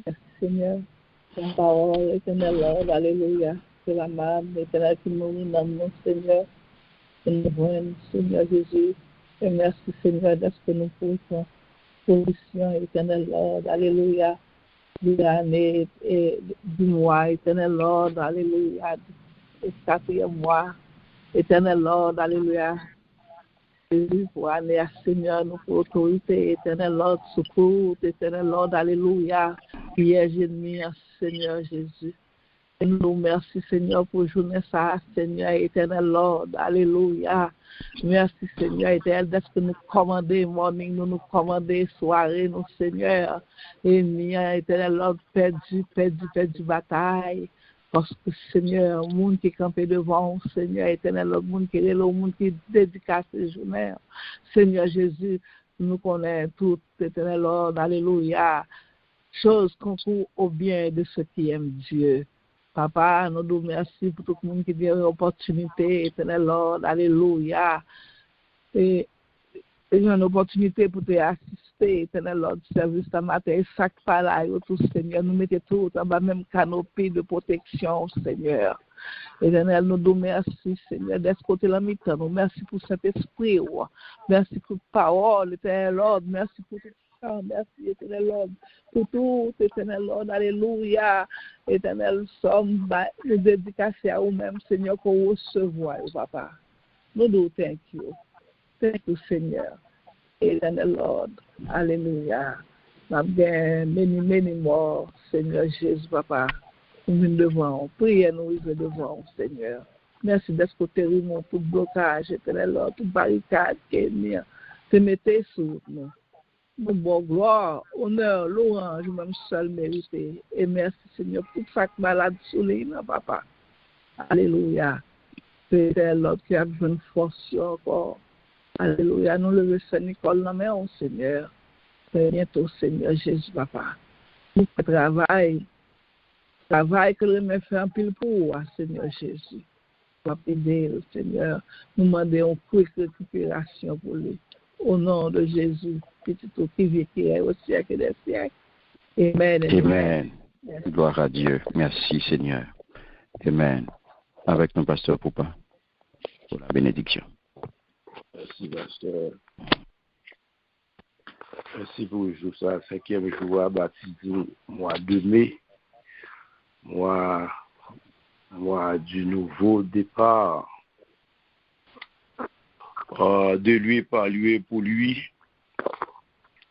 Merci Seigneur. Ta parole, éternel Lord, alléluia. C'est la même, éternel qui nous nomme, Seigneur. Et nous voyons, Seigneur Jésus. Et merci Seigneur d'être que nous pouvons position, éternel Lord, alléluia. De l'année et du mois, éternel Lord, alléluia. Et 4e mois, éternel Lord, alléluia. Jésus, pour année à Seigneur, nous pour autorité, éternel Lord, secours, éternel Lord, alléluia. Piège ennemi, Seigneur Jésus. Et nous merci Seigneur pour journée ça, Seigneur éternel Lord, alléluia. Merci Seigneur éternel d'être que nous commander morning, nous commander soirée, nous Seigneur. Et mien éternel Lord, perdu bataille. Parce que Seigneur, le monde qui est campé devant, Seigneur éternel, le monde qui est là, le monde qui est dédié à ces journées. Seigneur Jésus, nous connaissons tout, éternel Lord, alléluia. Chose concourt au bien de ceux qui aiment Dieu. Papa, nous nous remercions pour tout le monde qui a une opportunité, éternel Lord, alléluia. Et une opportunité pour te assister, éternel Lord, service ce matin, et chaque fois là, tout Seigneur, nous mettons tout en bas, même canopée de protection, Seigneur. Éternel, nous nous remercions, Seigneur, d'être côté la mi-temps, nous merci pour cet esprit, merci pour la parole, éternel Lord, merci pour tout. Merci, éternel Lord, pour tout, éternel Lord, alléluia, éternel, somme, nous dédicaces à vous-même, Seigneur, pour recevoir, papa. Nous nous thank you, Seigneur, éternel Lord, alléluia. Nous avons many more, Seigneur Jésus, papa. Nous devons, priez nous devant, Seigneur. Merci d'être côté de tout blocage, éternel Lord, toute barricade qui est mise, te mettez sous nous. Bon, gloire, honneur, louange, même seul mérité. Et merci, Seigneur, pour chaque malade souligne, papa. Alléluia. C'est l'autre qui a besoin de force encore. Alléluia. Nous levons Saint-Nicole dans main, Seigneur. Et bientôt, Seigneur Jésus, papa. Nous travail que le me fait un pile pour, Seigneur Jésus. Papa, aider, Seigneur. Nous demandons une quick récupération pour lui. Au nom de Jésus, petit tout qui vit, qui est au siècle des siècles. Amen. Amen. Gloire à Dieu. Merci Seigneur. Amen. Avec nos pasteurs Poupa pour la bénédiction. Merci, pasteur. Merci pour le jour, ça, 5e jour, baptisé mois de mai, mois du nouveau départ. De lui, par lui et pour lui,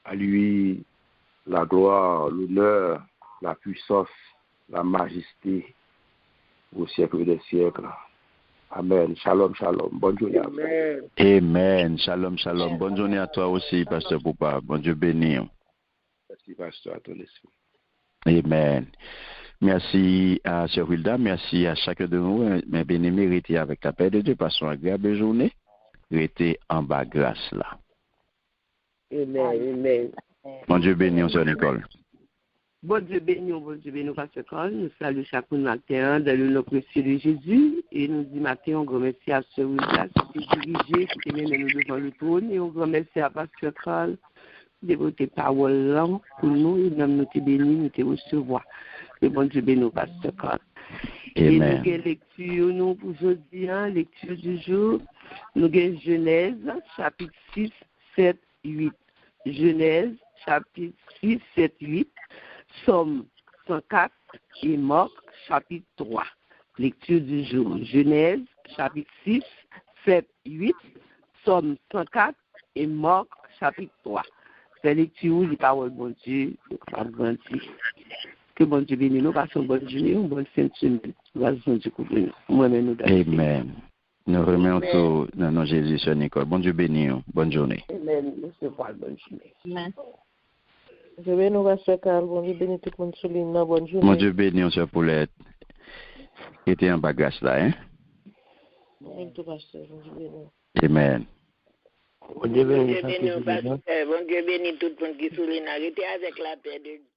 à lui la gloire, l'honneur, la puissance, la majesté au siècle des siècles. Amen. Shalom, shalom. Bonne journée. Amen. Amen. Shalom, shalom. Bonne journée à toi aussi, pasteur Poupa. Bon Dieu béni. Merci, pasteur, à ton esprit. Amen. Merci à Sœur Wilda. Merci à chacun de nous. Mes bien-aimés, restez avec la paix de Dieu. Passons une agréable journée. Restez en bas grâce là. Amen. Bon Dieu béni, Sœur Nicole. Bon Dieu béni, Pasteur Cole. Nous saluons chacun matin dans le nom précieux de Jésus. Et nous disons matin, un grand merci à Sœur Wilda qui s'est dirigée, qui est mené nous devant le trône. Et un grand merci à Pasteur Cole de votre parole là pour nous. Et nous te bénis, nous te recevons. Et bon Dieu béni, Pasteur Cole. Amen. Et nous lecture nous pour aujourd'hui, lecture du jour. Nous avons Genèse, chapitre 6, 7, 8. Genèse, chapitre 6, 7, 8. Somme 104 et Marc, chapitre 3. Lecture du jour. Genèse, chapitre 6, 7, 8. Somme 104 et Marc, chapitre 3. C'est lecture des paroles de bon Dieu. Que bon Dieu bénisse nous, passons une bonne journée, une bonne fin de semaine. Amen. Nous remercions tout dans nom de Jésus, Sœur Nicole. Bon Dieu bénisse. Bonne journée. Amen. Bonne journée. Amen. Je vais nous rassurer, bon Dieu bénisse tout le monde, souligne, bonne journée. Bon Dieu bénisse, Sœur Paulette. Qui était en bagage là, hein? Amen. Tout pasteur, bon Dieu bénisse. Amen. Bon Dieu béni tout le monde qui sourit, avec la paix de Dieu.